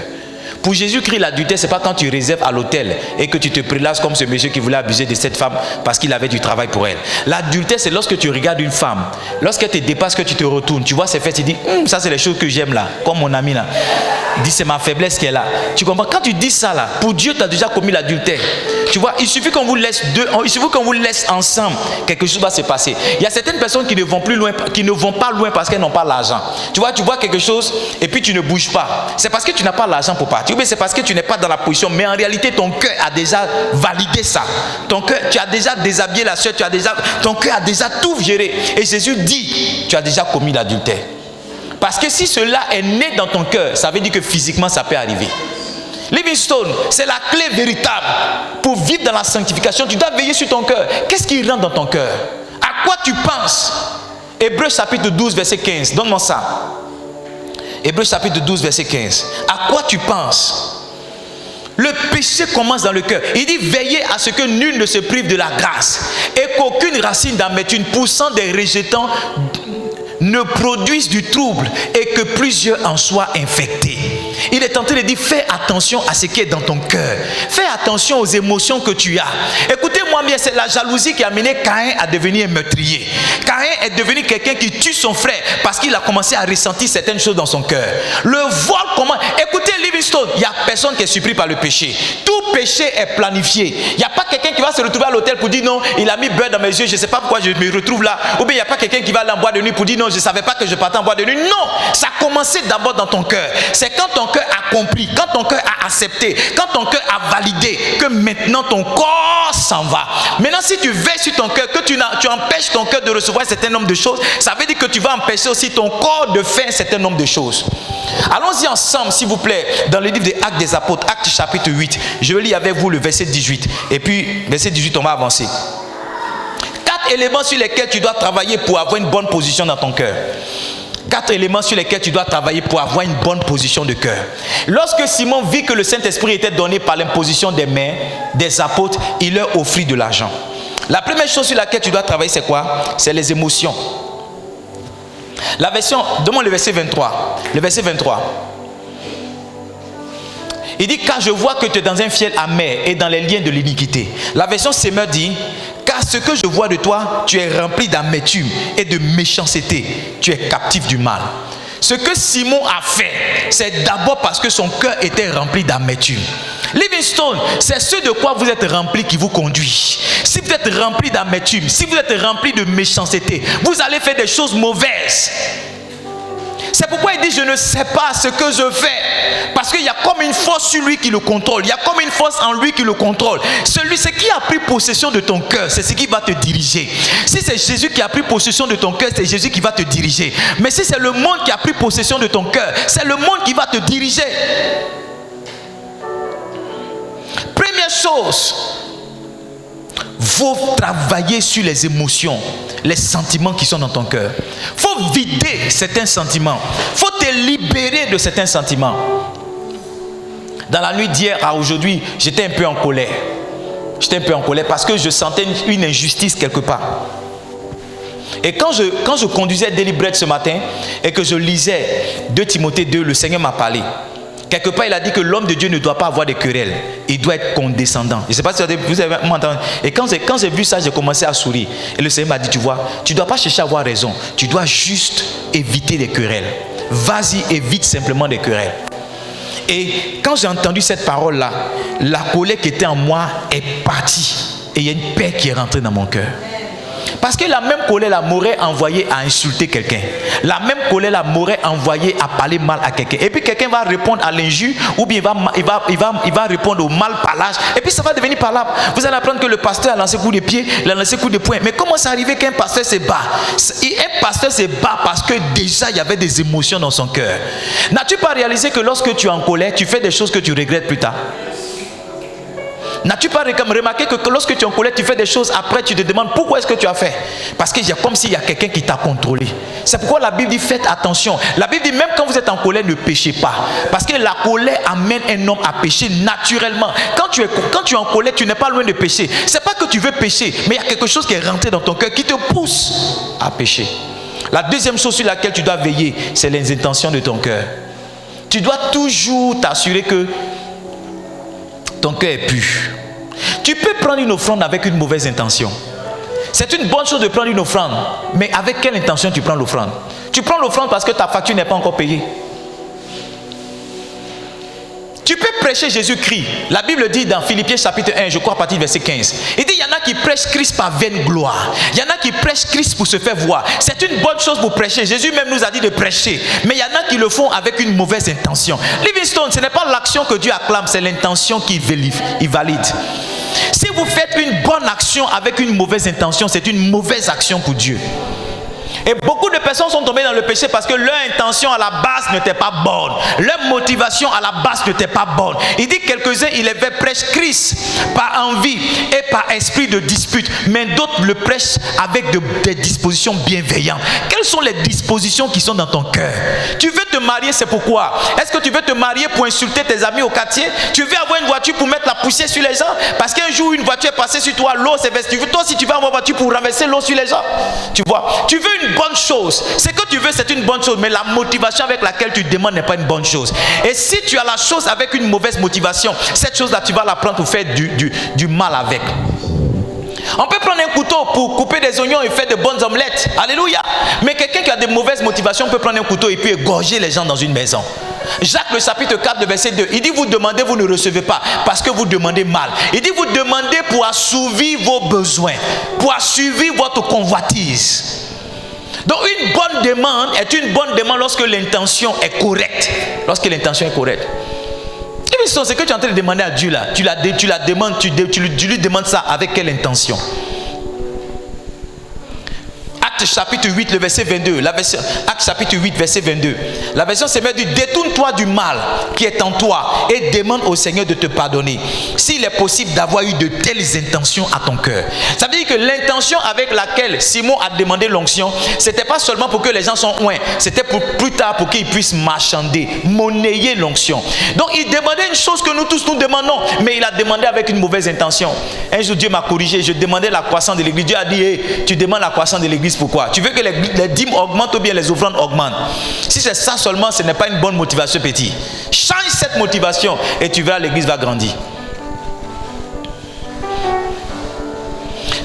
Pour Jésus-Christ, l'adultère, ce n'est pas quand tu réserves à l'hôtel et que tu te prélasses comme ce monsieur qui voulait abuser de cette femme parce qu'il avait du travail pour elle. L'adultère, c'est lorsque tu regardes une femme, lorsqu'elle te dépasse, que tu te retournes, tu vois ses fesses, tu dis, ça c'est les choses que j'aime là, comme mon ami là. Il dit, c'est ma faiblesse qui est là. Tu comprends? Quand tu dis ça là, pour Dieu, tu as déjà commis l'adultère. Tu vois, il suffit qu'on vous laisse il suffit qu'on vous laisse ensemble, quelque chose va se passer. Il y a certaines personnes qui ne vont plus loin, qui ne vont pas loin parce qu'elles n'ont pas l'argent. Tu vois quelque chose et puis tu ne bouges pas. C'est parce que tu n'as pas l'argent pour partir. Ou bien c'est parce que tu n'es pas dans la position. Mais en réalité, ton cœur a déjà validé ça. Ton cœur, tu as déjà déshabillé la soeur, ton cœur a déjà tout géré. Et Jésus dit, tu as déjà commis l'adultère. Parce que si cela est né dans ton cœur, ça veut dire que physiquement ça peut arriver. Livingstone, c'est la clé véritable pour vivre dans la sanctification. Tu dois veiller sur ton cœur. Qu'est-ce qui rentre dans ton cœur? À quoi tu penses? Hébreux chapitre 12, verset 15. Donne-moi ça. Hébreux chapitre 12, verset 15. À quoi tu penses? Le péché commence dans le cœur. Il dit, veillez à ce que nul ne se prive de la grâce et qu'aucune racine d'amertume poussant des rejetants ne produisent du trouble et que plusieurs en soient infectés. Il est en train de dire, fais attention à ce qui est dans ton cœur. Fais attention aux émotions que tu as. Écoutez-moi bien, c'est la jalousie qui a amené Caïn à devenir un meurtrier. Caïn est devenu quelqu'un qui tue son frère parce qu'il a commencé à ressentir certaines choses dans son cœur. Le vol comment? Écoutez Livingstone, il n'y a personne qui est surpris par le péché. Tout péché est planifié. Il n'y a pas quelqu'un qui va se retrouver à l'hôtel pour dire non, il a mis beurre dans mes yeux, je ne sais pas pourquoi je me retrouve là. Ou bien il n'y a pas quelqu'un qui va aller en boîte de nuit pour dire non, je ne savais pas que je partais en boîte de nuit. Non, ça a commencé d'abord dans ton cœur. C'est quand ton cœur a compris, quand ton cœur a accepté, quand ton cœur a validé que maintenant ton corps s'en va. Maintenant, si tu veilles sur ton cœur, que tu empêches ton cœur de recevoir un certain nombre de choses, ça veut dire que tu vas empêcher aussi ton corps de faire un certain nombre de choses. Allons-y ensemble, s'il vous plaît, dans le livre des Actes des Apôtres, Actes chapitre 8. Je vais lire avec vous le verset 18. Et puis, verset 18, on va avancer. 4 éléments sur lesquels tu dois travailler pour avoir une bonne position dans ton cœur. 4 éléments sur lesquels tu dois travailler pour avoir une bonne position de cœur. Lorsque Simon vit que le Saint-Esprit était donné par l'imposition des mains des apôtres, il leur offrit de l'argent. La première chose sur laquelle tu dois travailler, c'est quoi? C'est les émotions. La version, demande le verset 23. Le verset 23. Il dit, car je vois que tu es dans un fiel amer et dans les liens de l'iniquité. La version Semeur dit, car ce que je vois de toi, tu es rempli d'amertume et de méchanceté. Tu es captif du mal. Ce que Simon a fait, c'est d'abord parce que son cœur était rempli d'amertume. Livingstone, c'est ce de quoi vous êtes rempli qui vous conduit. Si vous êtes rempli d'amertume, si vous êtes rempli de méchanceté, vous allez faire des choses mauvaises. C'est pourquoi il dit, je ne sais pas ce que je fais. Parce qu'il y a comme une force sur lui qui le contrôle. Il y a comme une force en lui qui le contrôle. Ce qui a pris possession de ton cœur, c'est ce qui va te diriger. Si c'est Jésus qui a pris possession de ton cœur, c'est Jésus qui va te diriger. Mais si c'est le monde qui a pris possession de ton cœur, c'est le monde qui va te diriger. Première chose, faut travailler sur les émotions, les sentiments qui sont dans ton cœur. Faut vider certains sentiments. Faut te libérer de certains sentiments. Dans la nuit d'hier à aujourd'hui, j'étais un peu en colère. J'étais un peu en colère parce que je sentais une injustice quelque part. Et quand je conduisais Daily Bread ce matin et que je lisais 2 Timothée 2, le Seigneur m'a parlé. Quelque part, il a dit que l'homme de Dieu ne doit pas avoir de querelles. Il doit être condescendant. Je ne sais pas si vous avez entendu. Et quand j'ai vu ça, j'ai commencé à sourire. Et le Seigneur m'a dit, tu vois, tu ne dois pas chercher à avoir raison. Tu dois juste éviter les querelles. Vas-y, évite simplement les querelles. Et quand j'ai entendu cette parole-là, la colère qui était en moi est partie. Et il y a une paix qui est rentrée dans mon cœur. Parce que la même colère là m'aurait envoyé à insulter quelqu'un. La même colère là m'aurait envoyé à parler mal à quelqu'un. Et puis quelqu'un va répondre à l'injure ou bien il va répondre au mal parlage. Et puis ça va devenir parlable. Vous allez apprendre que le pasteur a lancé coup de pied, il a lancé coup de poing. Mais comment c'est arrivé qu'un pasteur se bat? Un pasteur se bat parce que déjà il y avait des émotions dans son cœur. N'as-tu pas réalisé que lorsque tu es en colère, tu fais des choses que tu regrettes plus tard? N'as-tu pas remarqué que lorsque tu es en colère, tu fais des choses, après tu te demandes pourquoi est-ce que tu as fait? Parce qu'il y a comme s'il y a quelqu'un qui t'a contrôlé. C'est pourquoi la Bible dit faites attention. La Bible dit même quand vous êtes en colère, ne péchez pas. Parce que la colère amène un homme à pécher naturellement. Quand tu es en colère, tu n'es pas loin de pécher. C'est pas que tu veux pécher, mais il y a quelque chose qui est rentré dans ton cœur qui te pousse à pécher. La deuxième chose sur laquelle tu dois veiller, c'est les intentions de ton cœur. Tu dois toujours t'assurer que ton cœur est pur. Tu peux prendre une offrande avec une mauvaise intention. C'est une bonne chose de prendre une offrande, mais avec quelle intention tu prends l'offrande? Tu prends l'offrande parce que ta facture n'est pas encore payée. Tu peux prêcher Jésus-Christ. La Bible dit dans Philippiens chapitre 1, je crois à partir du verset 15. Il dit il y en a qui prêchent Christ par vaine gloire. Il y en a qui prêchent Christ pour se faire voir. C'est une bonne chose pour prêcher. Jésus même nous a dit de prêcher. Mais il y en a qui le font avec une mauvaise intention. Livingstone, ce n'est pas l'action que Dieu acclame, c'est l'intention qui valide. Si vous faites une bonne action avec une mauvaise intention, c'est une mauvaise action pour Dieu. Et beaucoup de personnes sont tombées dans le péché parce que leur intention à la base n'était pas bonne. Leur motivation à la base n'était pas bonne. Il dit quelques-uns, ils prêchent Christ par envie et par esprit de dispute. Mais d'autres le prêchent avec des dispositions bienveillantes. Quelles sont les dispositions qui sont dans ton cœur? Tu veux te marier, c'est pourquoi? Est-ce que tu veux te marier pour insulter tes amis au quartier? Tu veux avoir une voiture pour mettre la poussière sur les gens? Parce qu'un jour, une voiture est passée sur toi, l'eau s'est versée. Toi aussi, tu veux avoir une voiture pour renverser l'eau sur les gens. Tu vois? Tu veux une bonne chose. Ce que tu veux, c'est une bonne chose, mais la motivation avec laquelle tu demandes n'est pas une bonne chose. Et si tu as la chose avec une mauvaise motivation, cette chose-là, tu vas la prendre pour faire du mal avec. On peut prendre un couteau pour couper des oignons et faire de bonnes omelettes. Alléluia. Mais quelqu'un qui a de mauvaises motivations peut prendre un couteau et puis égorger les gens dans une maison. Jacques le chapitre 4, le verset 2. Il dit vous demandez, vous ne recevez pas parce que vous demandez mal. Il dit vous demandez pour assouvir vos besoins, pour assouvir votre convoitise. Donc une bonne demande est une bonne demande lorsque l'intention est correcte. Lorsque l'intention est correcte. C'est que tu es en train de demander à Dieu là. Tu la demandes, tu lui demandes ça avec quelle intention? Acte chapitre 8, le verset 22. Acte chapitre 8, verset 22. La version Semeur dit détourne-toi du mal qui est en toi et demande au Seigneur de te pardonner. S'il est possible d'avoir eu de telles intentions à ton cœur. Ça veut dire que l'intention avec laquelle Simon a demandé l'onction, c'était pas seulement pour que les gens soient oints, c'était pour plus tard pour qu'ils puissent marchander, monnayer l'onction. Donc il demandait une chose que nous tous nous demandons, mais il a demandé avec une mauvaise intention. Un jour Dieu m'a corrigé, je demandais la croissance de l'église. Dieu a dit hey, tu demandes la croissance de l'église pourquoi? Tu veux que les dîmes augmentent ou bien les offrandes augmentent? Si c'est ça seulement, ce n'est pas une bonne motivation, petit. Change cette motivation et tu verras l'église va grandir.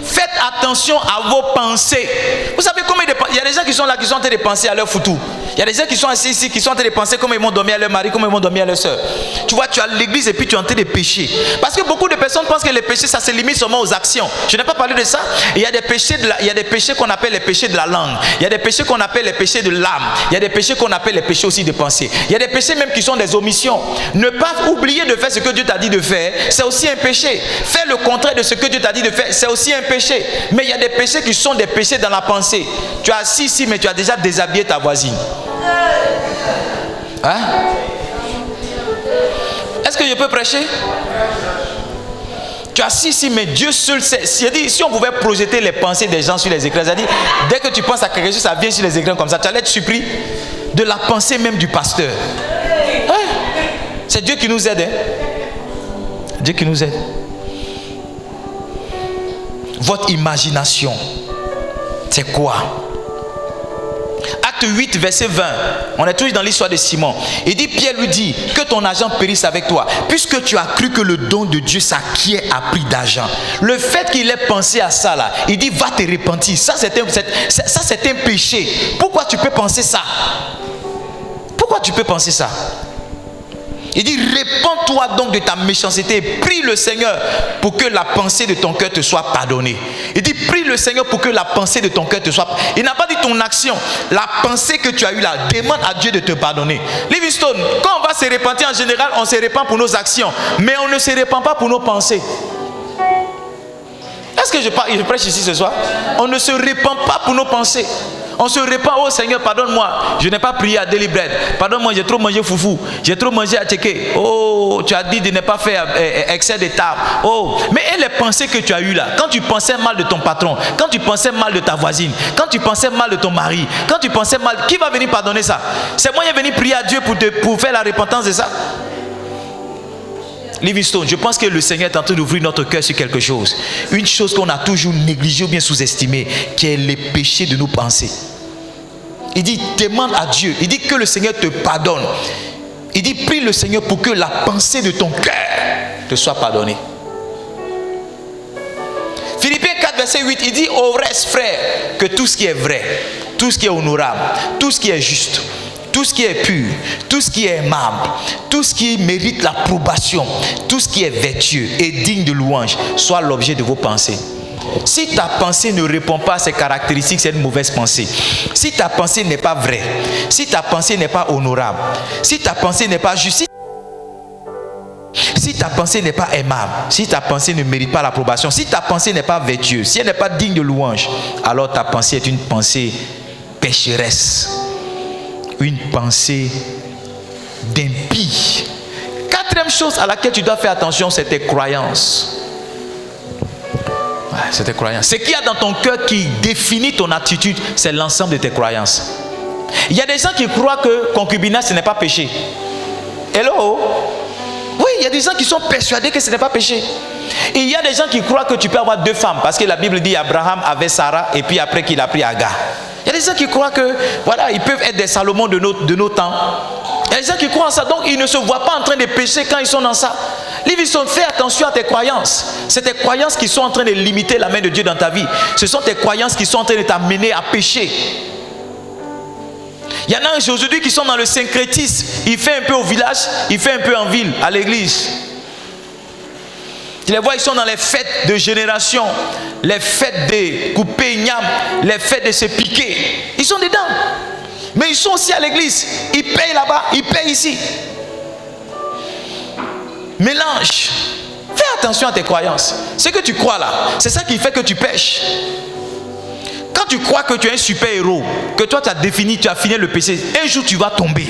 Faites attention à vos pensées. Vous savez combien il y a des gens qui sont là, qui sont en train de penser à leur foutu. Il y a des gens qui sont assis ici, qui sont en train de penser comment ils vont dormir à leur mari, comment ils vont dormir à leur soeur. Tu vois, tu as l'église et puis tu es en train de pécher. Parce que beaucoup de personnes pensent que les péchés, ça se limite seulement aux actions. Je n'ai pas parlé de ça. Il y a des péchés qu'on appelle les péchés de la langue. Il y a des péchés qu'on appelle les péchés de l'âme. Il y a des péchés qu'on appelle les péchés aussi de pensée. Il y a des péchés même qui sont des omissions. Ne pas oublier de faire ce que Dieu t'a dit de faire, c'est aussi un péché. Faire le contraire de ce que Dieu t'a dit de faire, c'est aussi un péché. Mais il y a des péchés qui sont des péchés dans la pensée. Tu as assis ici, mais tu as déjà déshabillé ta voisine. Hein? Est-ce que je peux prêcher? Tu as assis ici, mais Dieu seul sait. Si on pouvait projeter les pensées des gens sur les écrans, c'est-à-dire, dès que tu penses à quelque chose, ça vient sur les écrans comme ça, tu allais être surpris de la pensée même du pasteur. Hein? C'est Dieu qui nous aide. Hein? Dieu qui nous aide. Votre imagination, c'est quoi? Acte 8, verset 20. On est toujours dans l'histoire de Simon. Il dit, Pierre lui dit, que ton argent périsse avec toi, puisque tu as cru que le don de Dieu s'acquiert à prix d'argent. Le fait qu'il ait pensé à ça là, il dit, va te repentir. Ça c'est un péché. Pourquoi tu peux penser ça? Pourquoi tu peux penser ça? Il dit, répands-toi donc de ta méchanceté et prie le Seigneur pour que la pensée de ton cœur te soit pardonnée. Il dit, prie le Seigneur pour que la pensée de ton cœur te soit pardonnée. Il n'a pas dit ton action, la pensée que tu as eue là, demande à Dieu de te pardonner. Livingstone, quand on va se repentir en général, on se repent pour nos actions, mais on ne se repent pas pour nos pensées. Est-ce que je prêche ici ce soir? On ne se repent pas pour nos pensées. On se repent, oh Seigneur, pardonne-moi, je n'ai pas prié à Daily Bread. Pardonne-moi, j'ai trop mangé foufou. J'ai trop mangé à Tchéké. Oh, tu as dit de ne pas faire excès de table. Oh, mais et les pensées que tu as eues là, quand tu pensais mal de ton patron, quand tu pensais mal de ta voisine, quand tu pensais mal de ton mari, quand tu pensais mal, qui va venir pardonner ça? C'est moi qui vais venir prier à Dieu pour faire la repentance de ça? Livingstone, je pense que le Seigneur est en train d'ouvrir notre cœur sur quelque chose. Une chose qu'on a toujours négligée ou bien sous-estimée, qui est les péchés de nos pensées. Il dit, demande à Dieu. Il dit que le Seigneur te pardonne. Il dit, prie le Seigneur pour que la pensée de ton cœur te soit pardonnée. Philippiens 4, verset 8, il dit, au reste, frère, que tout ce qui est vrai, tout ce qui est honorable, tout ce qui est juste, tout ce qui est pur, tout ce qui est aimable, tout ce qui mérite l'approbation, tout ce qui est vertueux et digne de louange, soit l'objet de vos pensées. Si ta pensée ne répond pas à ces caractéristiques, c'est une mauvaise pensée. Si ta pensée n'est pas vraie, si ta pensée n'est pas honorable, si ta pensée n'est pas juste, si ta pensée n'est pas aimable, si ta pensée ne mérite pas l'approbation, si ta pensée n'est pas vertueuse, si elle n'est pas digne de louange, alors ta pensée est une pensée pécheresse. Une pensée d'impie. Quatrième chose à laquelle tu dois faire attention, c'est tes croyances. Ouais, c'est tes croyances. Ce qu'il y a dans ton cœur qui définit ton attitude, c'est l'ensemble de tes croyances. Il y a des gens qui croient que concubinage, ce n'est pas péché. Hello? Oui, il y a des gens qui sont persuadés que ce n'est pas péché. Et il y a des gens qui croient que tu peux avoir deux femmes, parce que la Bible dit Abraham avait Sarah et puis après qu'il a pris Agar. Il y a des gens qui croient que voilà, ils peuvent être des Salomon de nos temps. Il y a des gens qui croient en ça, donc ils ne se voient pas en train de pécher quand ils sont dans ça. Livingstone, fais attention à tes croyances. C'est tes croyances qui sont en train de limiter la main de Dieu dans ta vie. Ce sont tes croyances qui sont en train de t'amener à pécher. Il y en a aujourd'hui qui sont dans le syncrétisme. Il fait un peu au village, il fait un peu en ville, à l'église. Tu les vois, ils sont dans les fêtes de génération, les fêtes de couper igname, les fêtes de se piquer. Ils sont dedans. Mais ils sont aussi à l'église. Ils payent là-bas, ils payent ici. Mélange. Fais attention à tes croyances. Ce que tu crois là, c'est ça qui fait que tu pêches. Quand tu crois que tu es un super héros, que toi tu as défini, tu as fini le péché, un jour tu vas tomber.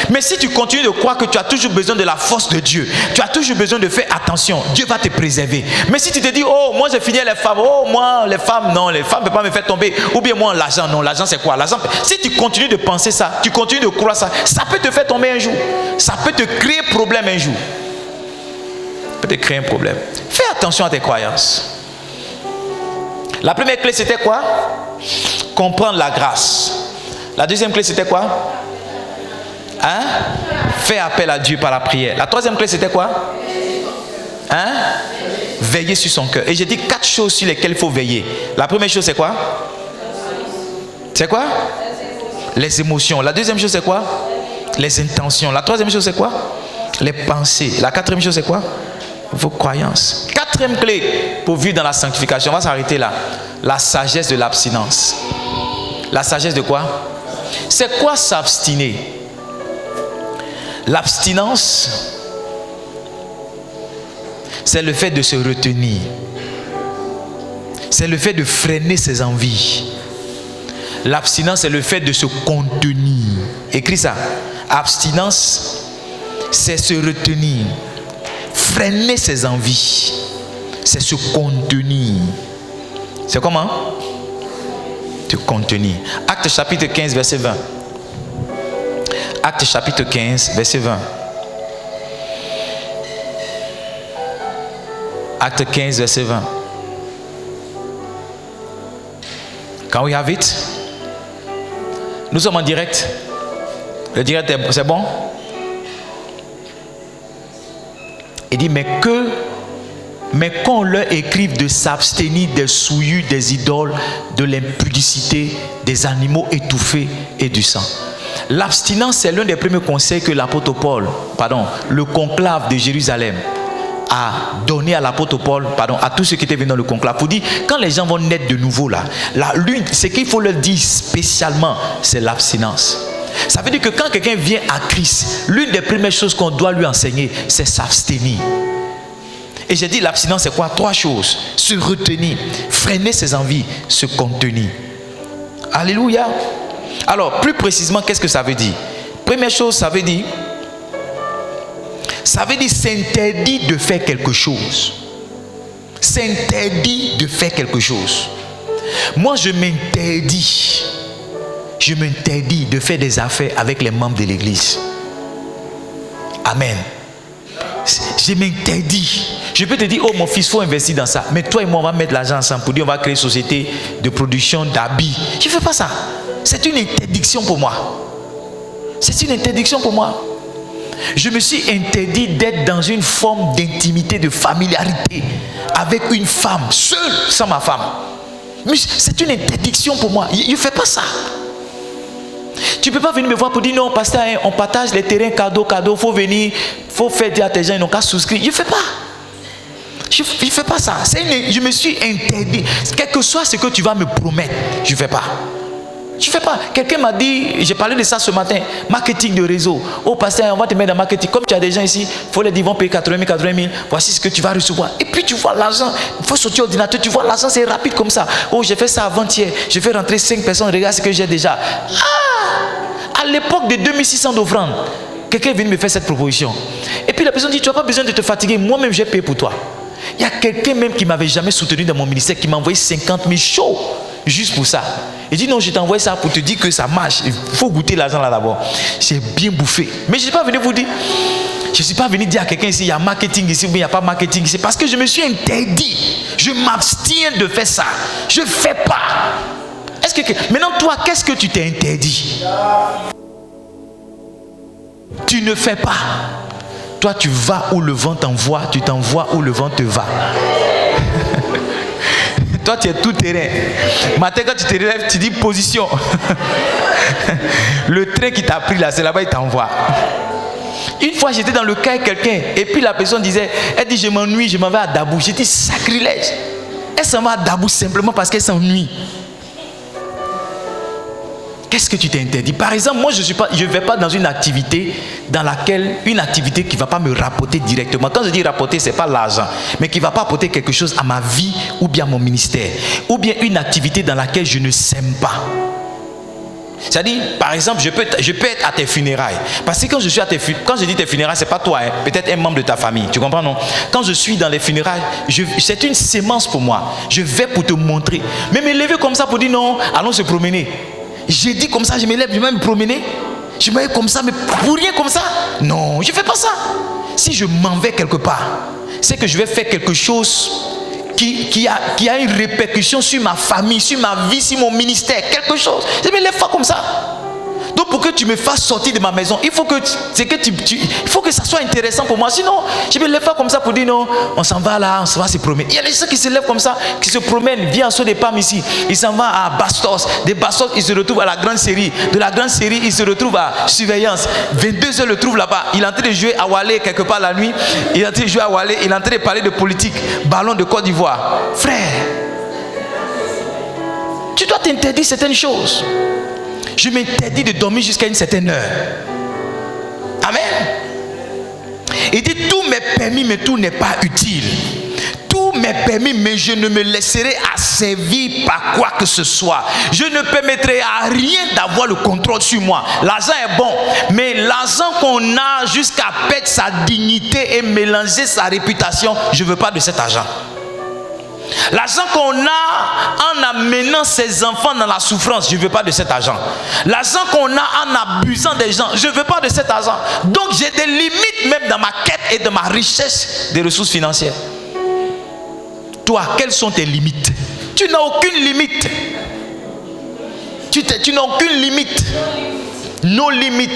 Mais si tu continues de croire que tu as toujours besoin de la force de Dieu, tu as toujours besoin de faire attention, Dieu va te préserver. Mais si tu te dis, oh moi j'ai fini les femmes, oh moi les femmes, non, les femmes ne peuvent pas me faire tomber. Ou bien moi l'argent, non, l'argent c'est quoi? L'argent, si tu continues de penser ça, tu continues de croire ça, ça peut te faire tomber un jour. Ça peut te créer problème un jour. Ça peut te créer un problème. Fais attention à tes croyances. La première clé c'était quoi? Comprendre la grâce. La deuxième clé c'était quoi? Hein? Faire appel à Dieu par la prière. La troisième clé c'était quoi? Hein? Veiller sur son cœur. Et j'ai dit 4 choses sur lesquelles il faut veiller. La première chose c'est quoi? C'est quoi? Les émotions. La deuxième chose c'est quoi? Les intentions. La troisième chose c'est quoi? Les pensées. La quatrième chose c'est quoi? Vos croyances. Quatrième clé pour vivre dans la sanctification. On va s'arrêter là. La sagesse de l'abstinence. La sagesse de quoi? C'est quoi s'abstiner? L'abstinence, c'est le fait de se retenir. C'est le fait de freiner ses envies. L'abstinence, c'est le fait de se contenir. Écris ça. Abstinence, c'est se retenir. Freiner ses envies, c'est se contenir. C'est comment? Te contenir. Acte chapitre 15, verset 20. Acte chapitre 15, verset 20. Acte 15, verset 20. Can we have it? Nous sommes en direct. Le direct, c'est bon? Il dit, mais qu'on leur écrive de s'abstenir des souillures, des idoles, de l'impudicité, des animaux étouffés et du sang. l'abstinence, c'est l'un des premiers conseils que l'apôtre Paul, le conclave de Jérusalem, a donné à l'apôtre Paul, à tous ceux qui étaient venus dans le conclave, pour dire, quand les gens vont naître de nouveau ce qu'il faut leur dire spécialement, c'est l'abstinence. Ça veut dire que quand quelqu'un vient à Christ, l'une des premières choses qu'on doit lui enseigner, c'est s'abstenir. Et j'ai dit, l'abstinence, c'est quoi? 3 choses. Se retenir, freiner ses envies, se contenir. Alléluia. Alors, plus précisément, qu'est-ce que ça veut dire? Première chose, ça veut dire s'interdire de faire quelque chose. S'interdire de faire quelque chose. Moi, je m'interdis de faire des affaires avec les membres de l'église. Amen. Je m'interdis. Je peux te dire, oh mon fils, il faut investir dans ça. Mais toi et moi, on va mettre l'argent ensemble pour dire, on va créer une société de production d'habits. Je ne fais pas ça. C'est une interdiction pour moi. C'est une interdiction pour moi. Je me suis interdit d'être dans une forme d'intimité, de familiarité avec une femme, seule, sans ma femme. Mais c'est une interdiction pour moi. Je ne fais pas ça. Tu ne peux pas venir me voir pour dire non, pasteur, on partage les terrains cadeau, il faut venir, il faut faire dire à tes gens, ils n'ont qu'à souscrire. Je ne fais pas. Je ne fais pas ça. Je me suis interdit. Quel que soit ce que tu vas me promettre, je ne fais pas. Je ne fais pas. Quelqu'un m'a dit, j'ai parlé de ça ce matin, marketing de réseau. Oh pasteur, on va te mettre dans marketing. Comme tu as des gens ici, il faut les dire, ils vont payer 80 000. Voici ce que tu vas recevoir. Et puis tu vois l'argent. Il faut sortir l'ordinateur, tu vois l'argent, c'est rapide comme ça. Oh, j'ai fait ça avant-hier. Je fais rentrer 5 personnes, regarde ce que j'ai déjà. À l'époque de 2600 d'offrandes, quelqu'un est venu me faire cette proposition. Et puis la personne dit, tu n'as pas besoin de te fatiguer, moi-même j'ai payé pour toi. Il y a quelqu'un même qui ne m'avait jamais soutenu dans mon ministère, qui m'a envoyé 50 000 chauds, juste pour ça. Il dit, non, je t'ai envoyé ça pour te dire que ça marche. Il faut goûter l'argent là d'abord. J'ai bien bouffé. Mais je ne suis pas venu vous dire, je ne suis pas venu dire à quelqu'un ici, il y a marketing ici, ou bien il n'y a pas marketing ici. Parce que je me suis interdit. Je m'abstiens de faire ça. Je ne fais pas. Maintenant, toi, qu'est-ce que tu t'es interdit? Tu ne fais pas. Toi, tu vas où le vent t'envoie, tu t'envoies où le vent te va. Toi, tu es tout terrain. Matin, quand tu te relèves, tu dis position. Le train qui t'a pris là, c'est là-bas, il t'envoie. Une fois, j'étais dans le cas avec quelqu'un, et puis la personne disait, elle dit, je m'ennuie, je m'en vais à Dabou. J'ai dit, sacrilège. Elle s'en va à Dabou simplement parce qu'elle s'ennuie. Qu'est-ce que tu t'es interdit? Par exemple, moi, je ne vais pas dans une activité qui ne va pas me rapporter directement. Quand je dis rapporter, ce n'est pas l'argent, mais qui ne va pas apporter quelque chose à ma vie ou bien à mon ministère. Ou bien une activité dans laquelle je ne sème pas. C'est-à-dire, par exemple, je peux être à tes funérailles. Parce que quand je dis tes funérailles, ce n'est pas toi, hein, peut-être un membre de ta famille. Tu comprends, non? Quand je suis dans les funérailles, c'est une sémence pour moi. Je vais pour te montrer. Mais me lever comme ça pour dire non, allons se promener. J'ai dit comme ça, je me lève, je vais me promener. Je me lève comme ça, mais pour rien comme ça. Non, je ne fais pas ça. Si je m'en vais quelque part, c'est que je vais faire quelque chose qui a une répercussion sur ma famille, sur ma vie, sur mon ministère, quelque chose. Je ne me lève pas comme ça. Donc pour que tu me fasses sortir de ma maison, il faut que ça soit intéressant pour moi. Sinon, je ne me lève pas comme ça pour dire non, on s'en va là, on s'en va se promener. Il y a des gens qui se lèvent comme ça, qui se promènent, viennent en saut des palmes ici. Ils s'en vont à Bastos. Des Bastos, ils se retrouvent à la grande série. De la grande série, ils se retrouvent à Surveillance. 22h, le trouve là-bas. Il est en train de jouer à Wallet quelque part la nuit. Il est en train de jouer à Wallet. Il est en train de parler de politique. Ballon de Côte d'Ivoire. Frère, tu dois t'interdire certaines choses. Je m'interdis de dormir jusqu'à une certaine heure. Amen. Il dit, tout m'est permis, mais tout n'est pas utile. Tout m'est permis, mais je ne me laisserai asservir par quoi que ce soit. Je ne permettrai à rien d'avoir le contrôle sur moi. L'argent est bon, mais l'argent qu'on a jusqu'à perdre sa dignité et mélanger sa réputation, je ne veux pas de cet argent. L'argent qu'on a en amenant ses enfants dans la souffrance, je ne veux pas de cet argent. L'argent qu'on a en abusant des gens, je ne veux pas de cet argent. Donc j'ai des limites même dans ma quête et dans ma richesse des ressources financières. Toi, quelles sont tes limites? Tu n'as aucune limite. Tu n'as aucune limite. No limit.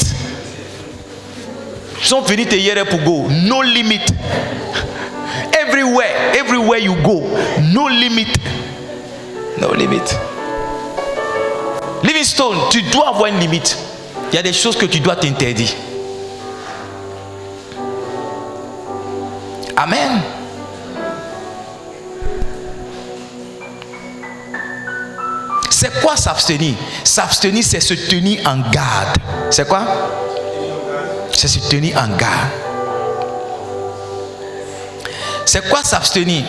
Ils sont venus te hier pour go. No limit. Everywhere you go, no limit. No limit. Livingstone, tu dois avoir une limite. Il y a des choses que tu dois t'interdire. Amen. C'est quoi s'abstenir? S'abstenir, c'est se tenir en garde. C'est quoi? C'est se tenir en garde. C'est quoi s'abstenir?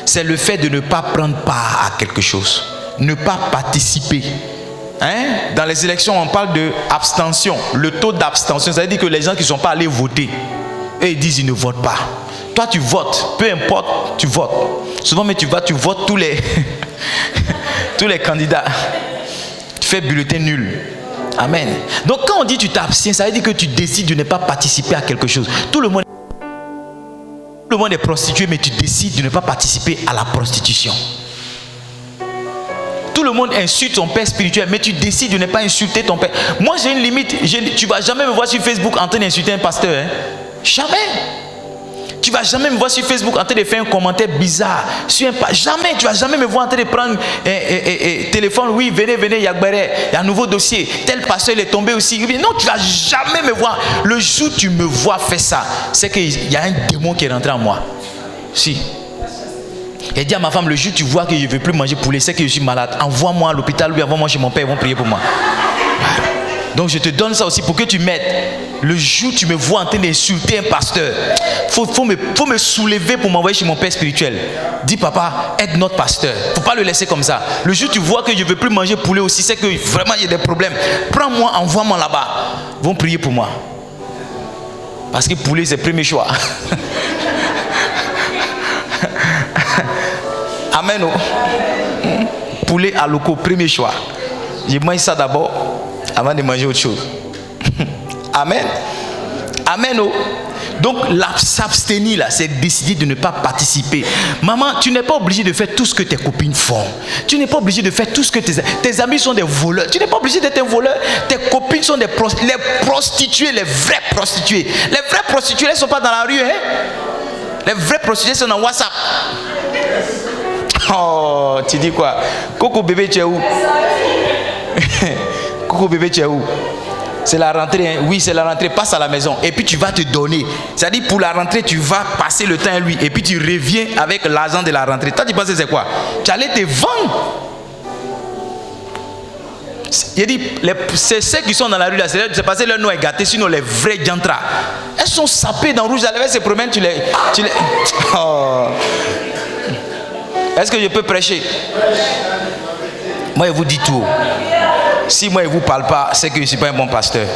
C'est le fait de ne pas prendre part à quelque chose. Ne pas participer. Hein? Dans les élections, on parle de abstention. Le taux d'abstention, ça veut dire que les gens qui ne sont pas allés voter, et ils disent qu'ils ne votent pas. Toi, tu votes. Peu importe, tu votes. Souvent, mais tu votes tous les, tous les candidats. Tu fais bulletin nul. Amen. Donc, quand on dit tu t'abstiens, ça veut dire que tu décides de ne pas participer à quelque chose. Tout le monde est prostitué, mais tu décides de ne pas participer à la prostitution. Tout le monde insulte son père spirituel, mais tu décides de ne pas insulter ton père. Moi, j'ai une limite. Tu ne vas jamais me voir sur Facebook en train d'insulter un pasteur. Hein? Jamais. Tu ne vas jamais me voir sur Facebook en train de faire un commentaire bizarre. Jamais. Tu ne vas jamais me voir en train de prendre téléphone. Oui, venez, Yagbere. Il y a un nouveau dossier. Tel pasteur, il est tombé aussi. Non, tu ne vas jamais me voir. Le jour où tu me vois faire ça, c'est qu'il y a un démon qui est rentré en moi. Si. Il dit à ma femme, le jour où tu vois que je ne veux plus manger poulet, c'est que je suis malade. Envoie-moi à l'hôpital, lui, envoie-moi chez mon père, ils vont prier pour moi. Donc je te donne ça aussi pour que tu m'aides. Le jour où tu me vois en train d'insulter un pasteur, faut me soulever pour m'envoyer chez mon père spirituel. Dis papa, aide notre pasteur. Il ne faut pas le laisser comme ça. Le jour où tu vois que je ne veux plus manger poulet aussi, c'est que vraiment il y a des problèmes. Prends-moi, envoie-moi là-bas. Ils vont prier pour moi. Parce que poulet c'est le premier choix. Amen. Poulet à loco, premier choix. Je mange ça d'abord avant de manger autre chose. Amen. Amen. Donc s'abstenir là, c'est décider de ne pas participer. Maman, tu n'es pas obligé de faire tout ce que tes copines font. Tu n'es pas obligé de faire tout ce que tes amis sont des voleurs. Tu n'es pas obligé d'être un voleur. Tes copines sont les prostituées, les vraies prostituées. Les vraies prostituées, elles ne sont pas dans la rue. Hein? Les vraies prostituées sont dans WhatsApp. Oh, tu dis quoi? Coco bébé, tu es où? Coco bébé, tu es où? C'est la rentrée, hein? Oui, c'est la rentrée, passe à la maison. Et puis tu vas te donner. C'est-à-dire pour la rentrée, tu vas passer le temps à lui. Et puis tu reviens avec l'argent de la rentrée. Toi, tu penses que c'est quoi? Tu allais te vendre. Il dit, c'est ceux qui sont dans la rue là, c'est parce que leur nom est gâté, sinon les vrais diantras. Elles sont sapées dans rouge, elles se promènent, tu les... Oh. Est-ce que je peux prêcher? Moi, je vous dis tout. Si moi, je ne vous parle pas, c'est que je ne suis pas un bon pasteur.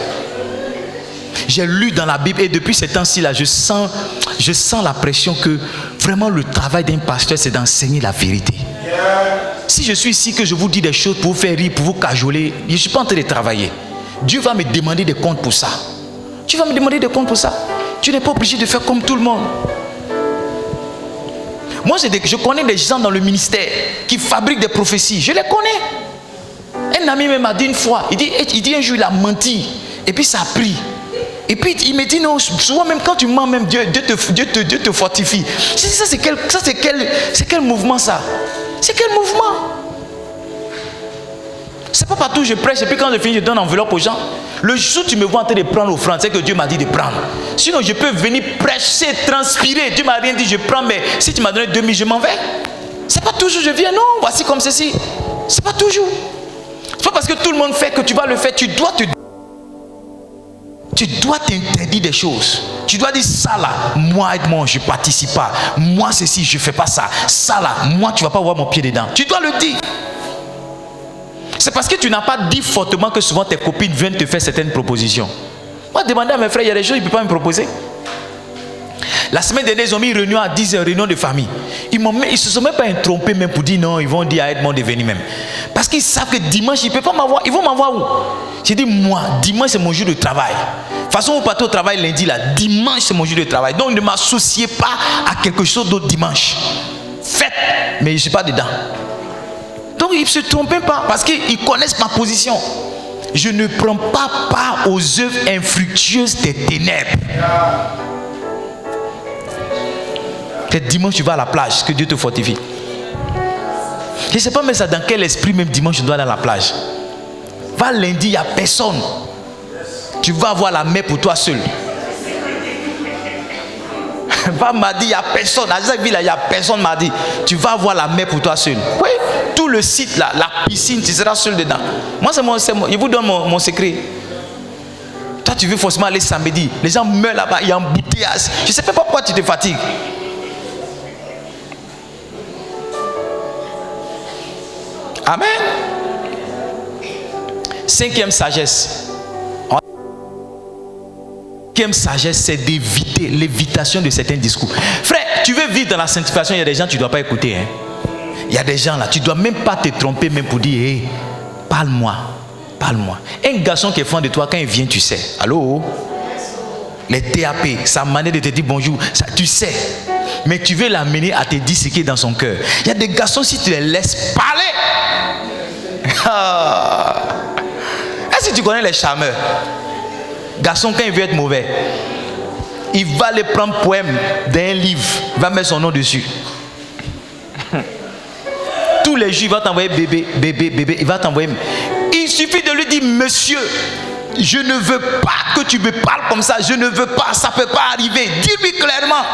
J'ai lu dans la Bible et depuis ces temps-ci là, je sens la pression que vraiment le travail d'un pasteur, c'est d'enseigner la vérité. Si je suis ici que je vous dis des choses pour vous faire rire, pour vous cajoler, je ne suis pas en train de travailler. Dieu va me demander des comptes pour ça. Tu vas me demander des comptes pour ça. Tu n'es pas obligé de faire comme tout le monde. Moi, je connais des gens dans le ministère qui fabriquent des prophéties. Je les connais. Un ami m'a dit une fois, il dit un jour, il a menti. Et puis ça a pris. Et puis il me dit non, souvent même quand tu mens, même Dieu te fortifie. Je dis ça, c'est quel mouvement ça? C'est quel mouvement? C'est pas partout où je prêche et puis quand je finis, je donne enveloppe aux gens. Le jour où tu me vois en train de prendre l'offrande, c'est que Dieu m'a dit de prendre. Sinon, je peux venir prêcher, transpirer. Dieu m'a rien dit, je prends, mais si tu m'as donné 2000, je m'en vais. C'est pas toujours je viens, non, voici comme ceci. C'est pas toujours. C'est pas parce que tout le monde fait que tu vas le faire. Tu dois t'interdire des choses. Tu dois dire ça là, moi aide-moi, je ne participe pas. Moi ceci, je ne fais pas ça. Ça là, moi tu ne vas pas voir mon pied dedans. Tu dois le dire. C'est parce que tu n'as pas dit fortement que souvent tes copines viennent te faire certaines propositions. Moi, demander à mes frères, il y a des choses qu'ils ne peuvent pas me proposer. La semaine dernière, ils ont mis une réunion à 10 heures, réunion de famille. Ils ne se sont même pas trompés même pour dire non, ils vont dire à Edmond de venir même. Parce qu'ils savent que dimanche, ils ne peuvent pas m'avoir. Ils vont m'avoir où? J'ai dit, moi, dimanche, c'est mon jour de travail. De toute façon, vous partez au travail lundi, là. Dimanche, c'est mon jour de travail. Donc, ne m'associez pas à quelque chose d'autre dimanche. Faites, mais je ne suis pas dedans. Donc, ils ne se trompent pas parce qu'ils connaissent ma position. Je ne prends pas part aux œuvres infructueuses des ténèbres. Peut-être dimanche, tu vas à la plage, que Dieu te fortifie. Je ne sais pas, mais ça, dans quel esprit, même dimanche, je dois aller à la plage. Va lundi, il n'y a personne. Tu vas avoir la mer pour toi seul. Va m'a dit, il n'y a personne. À cette ville, il n'y a personne, m'a dit. Tu vas avoir la mer pour toi seul. Oui, tout le site là, la piscine, tu seras seul dedans. Moi, je vous donne mon secret. Toi, tu veux forcément aller samedi. Les gens meurent là-bas, il y a un embouteillage. Je ne sais pas pourquoi tu te fatigues. Amen. Cinquième sagesse. Cinquième sagesse, c'est d'éviter l'évitation de certains discours. Frère, tu veux vivre dans la sanctification, il y a des gens que tu ne dois pas écouter. Hein? Il y a des gens là, tu ne dois même pas te tromper même pour dire, hey, parle-moi, parle-moi. Un garçon qui est fan de toi, quand il vient, tu sais. Allô? Les TAP, sa manière de te dire bonjour, ça, tu sais. Mais tu veux l'amener à te dire ce qui est dans son cœur. Il y a des garçons, si tu les laisses parler. Est-ce que tu connais les charmeurs? Garçon, quand il veut être mauvais, il va les prendre poème d'un livre, il va mettre son nom dessus. Tous les jours, il va t'envoyer bébé, bébé, bébé, il va t'envoyer. Il suffit de lui dire, monsieur, je ne veux pas que tu me parles comme ça, je ne veux pas, ça ne peut pas arriver. Dis-lui clairement.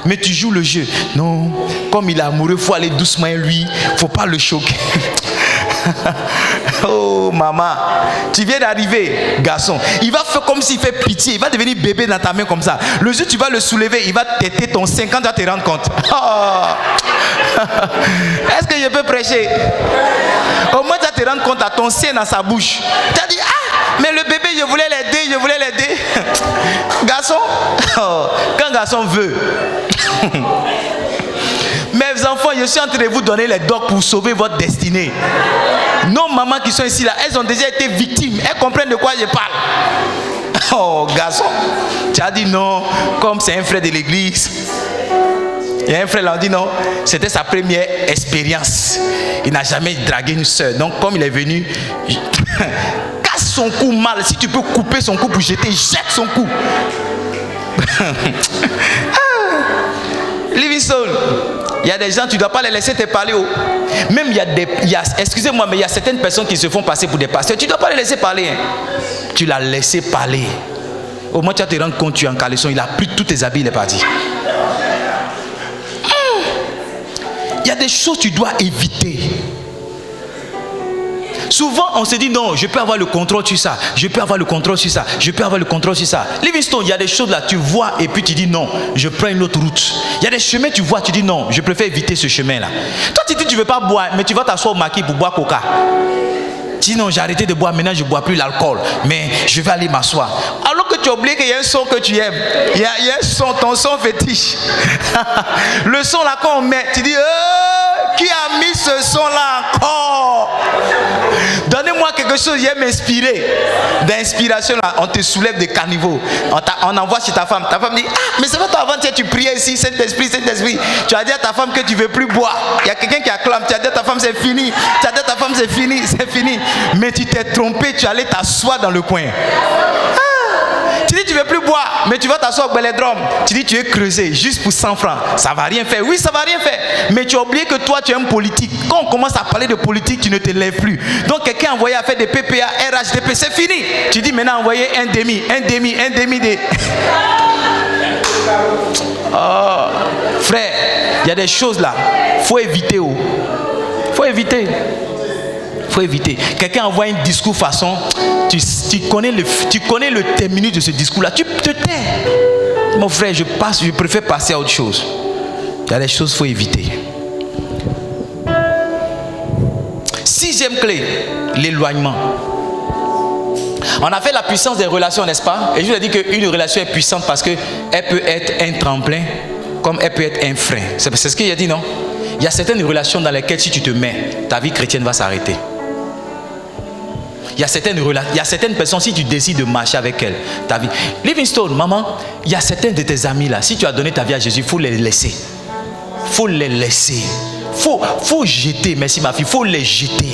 Mais tu joues le jeu. Non, comme il est amoureux, il faut aller doucement lui, il ne faut pas le choquer. Oh maman, tu viens d'arriver, garçon. Il va faire comme s'il fait pitié. Il va devenir bébé dans ta main comme ça. Le jour où tu vas le soulever, il va têter ton 50, tu vas te rendre compte. Oh. Est-ce que je peux prêcher? Au moins tu vas te rendre compte à ton sein dans sa bouche. Tu as dit, ah, mais le bébé, je voulais l'aider. Garçon, oh, quand garçon veut. Mes enfants, je suis en train de vous donner les docs pour sauver votre destinée. Nos mamans qui sont ici là, elles ont déjà été victimes. Elles comprennent de quoi je parle. Oh garçon, tu as dit non, comme c'est un frère de l'église. Il y a un frère là, on dit non, c'était sa première expérience. Il n'a jamais dragué une soeur. Donc comme il est venu, casse son cou mal. Si tu peux couper son cou pour jeter, jette son cou. Livingstone, il y a des gens, tu ne dois pas les laisser te parler. Même excusez-moi, mais il y a certaines personnes qui se font passer pour des pasteurs. Tu ne dois pas les laisser parler. Hein. Tu l'as laissé parler. Au moins tu vas te rendre compte, tu es en caleçon, il a pris tous tes habits, il est parti. Il y a des choses que tu dois éviter. Souvent, on se dit non, je peux avoir le contrôle sur ça. Je peux avoir le contrôle sur ça. Je peux avoir le contrôle sur ça. Livingstone, il y a des choses là, tu vois et puis tu dis non, je prends une autre route. Il y a des chemins, tu vois, tu dis non, je préfère éviter ce chemin-là. Toi, tu dis tu ne veux pas boire, mais tu vas t'asseoir au maquis pour boire coca. Tu dis non, j'ai arrêté de boire, maintenant je ne bois plus l'alcool. Mais je vais aller m'asseoir. Alors que tu as oublié qu'il y a un son que tu aimes. Il y a un son, ton son fétiche. Le son là, quand on met, tu dis qui a mis ce son là encore? Donnez-moi quelque chose, il aime inspirer. D'inspiration là, on te soulève des caniveaux. On envoie chez ta femme. Ta femme dit, ah, mais c'est pas toi avant-hier, tu priais ici, Saint-Esprit. Tu as dit à ta femme que tu ne veux plus boire. Il y a quelqu'un qui acclame, tu as dit à ta femme c'est fini. Tu as dit à ta femme c'est fini. Mais tu t'es trompé, tu allais t'asseoir dans le coin. Tu dis tu ne veux plus boire, mais tu vas t'asseoir au Belledrome. Tu dis tu es creusé juste pour 100 francs. Ça ne va rien faire. Oui, ça ne va rien faire. Mais tu as oublié que toi, tu es un politique. Quand on commence à parler de politique, tu ne te lèves plus. Donc quelqu'un a envoyé à faire des PPA, RHDP, c'est fini. Tu dis maintenant envoyer un demi de... Oh, frère, il y a des choses là. Il faut éviter. Faut éviter. Quelqu'un envoie un discours façon, tu connais le terminus de ce discours-là, tu te tais. Mon frère, je préfère passer à autre chose. Il y a des choses qu'il faut éviter. Sixième clé, l'éloignement. On a fait la puissance des relations, n'est-ce pas? Et je vous ai dit qu'une relation est puissante parce qu'elle peut être un tremplin comme elle peut être un frein. C'est ce qu'il a dit, non? Il y a certaines relations dans lesquelles si tu te mets, ta vie chrétienne va s'arrêter. Il y a certaines personnes, si tu décides de marcher avec elles, ta vie. Livingstone, maman, il y a certains de tes amis là, si tu as donné ta vie à Jésus, il faut les laisser. Il faut les laisser. Faut jeter, merci ma fille, il faut les jeter.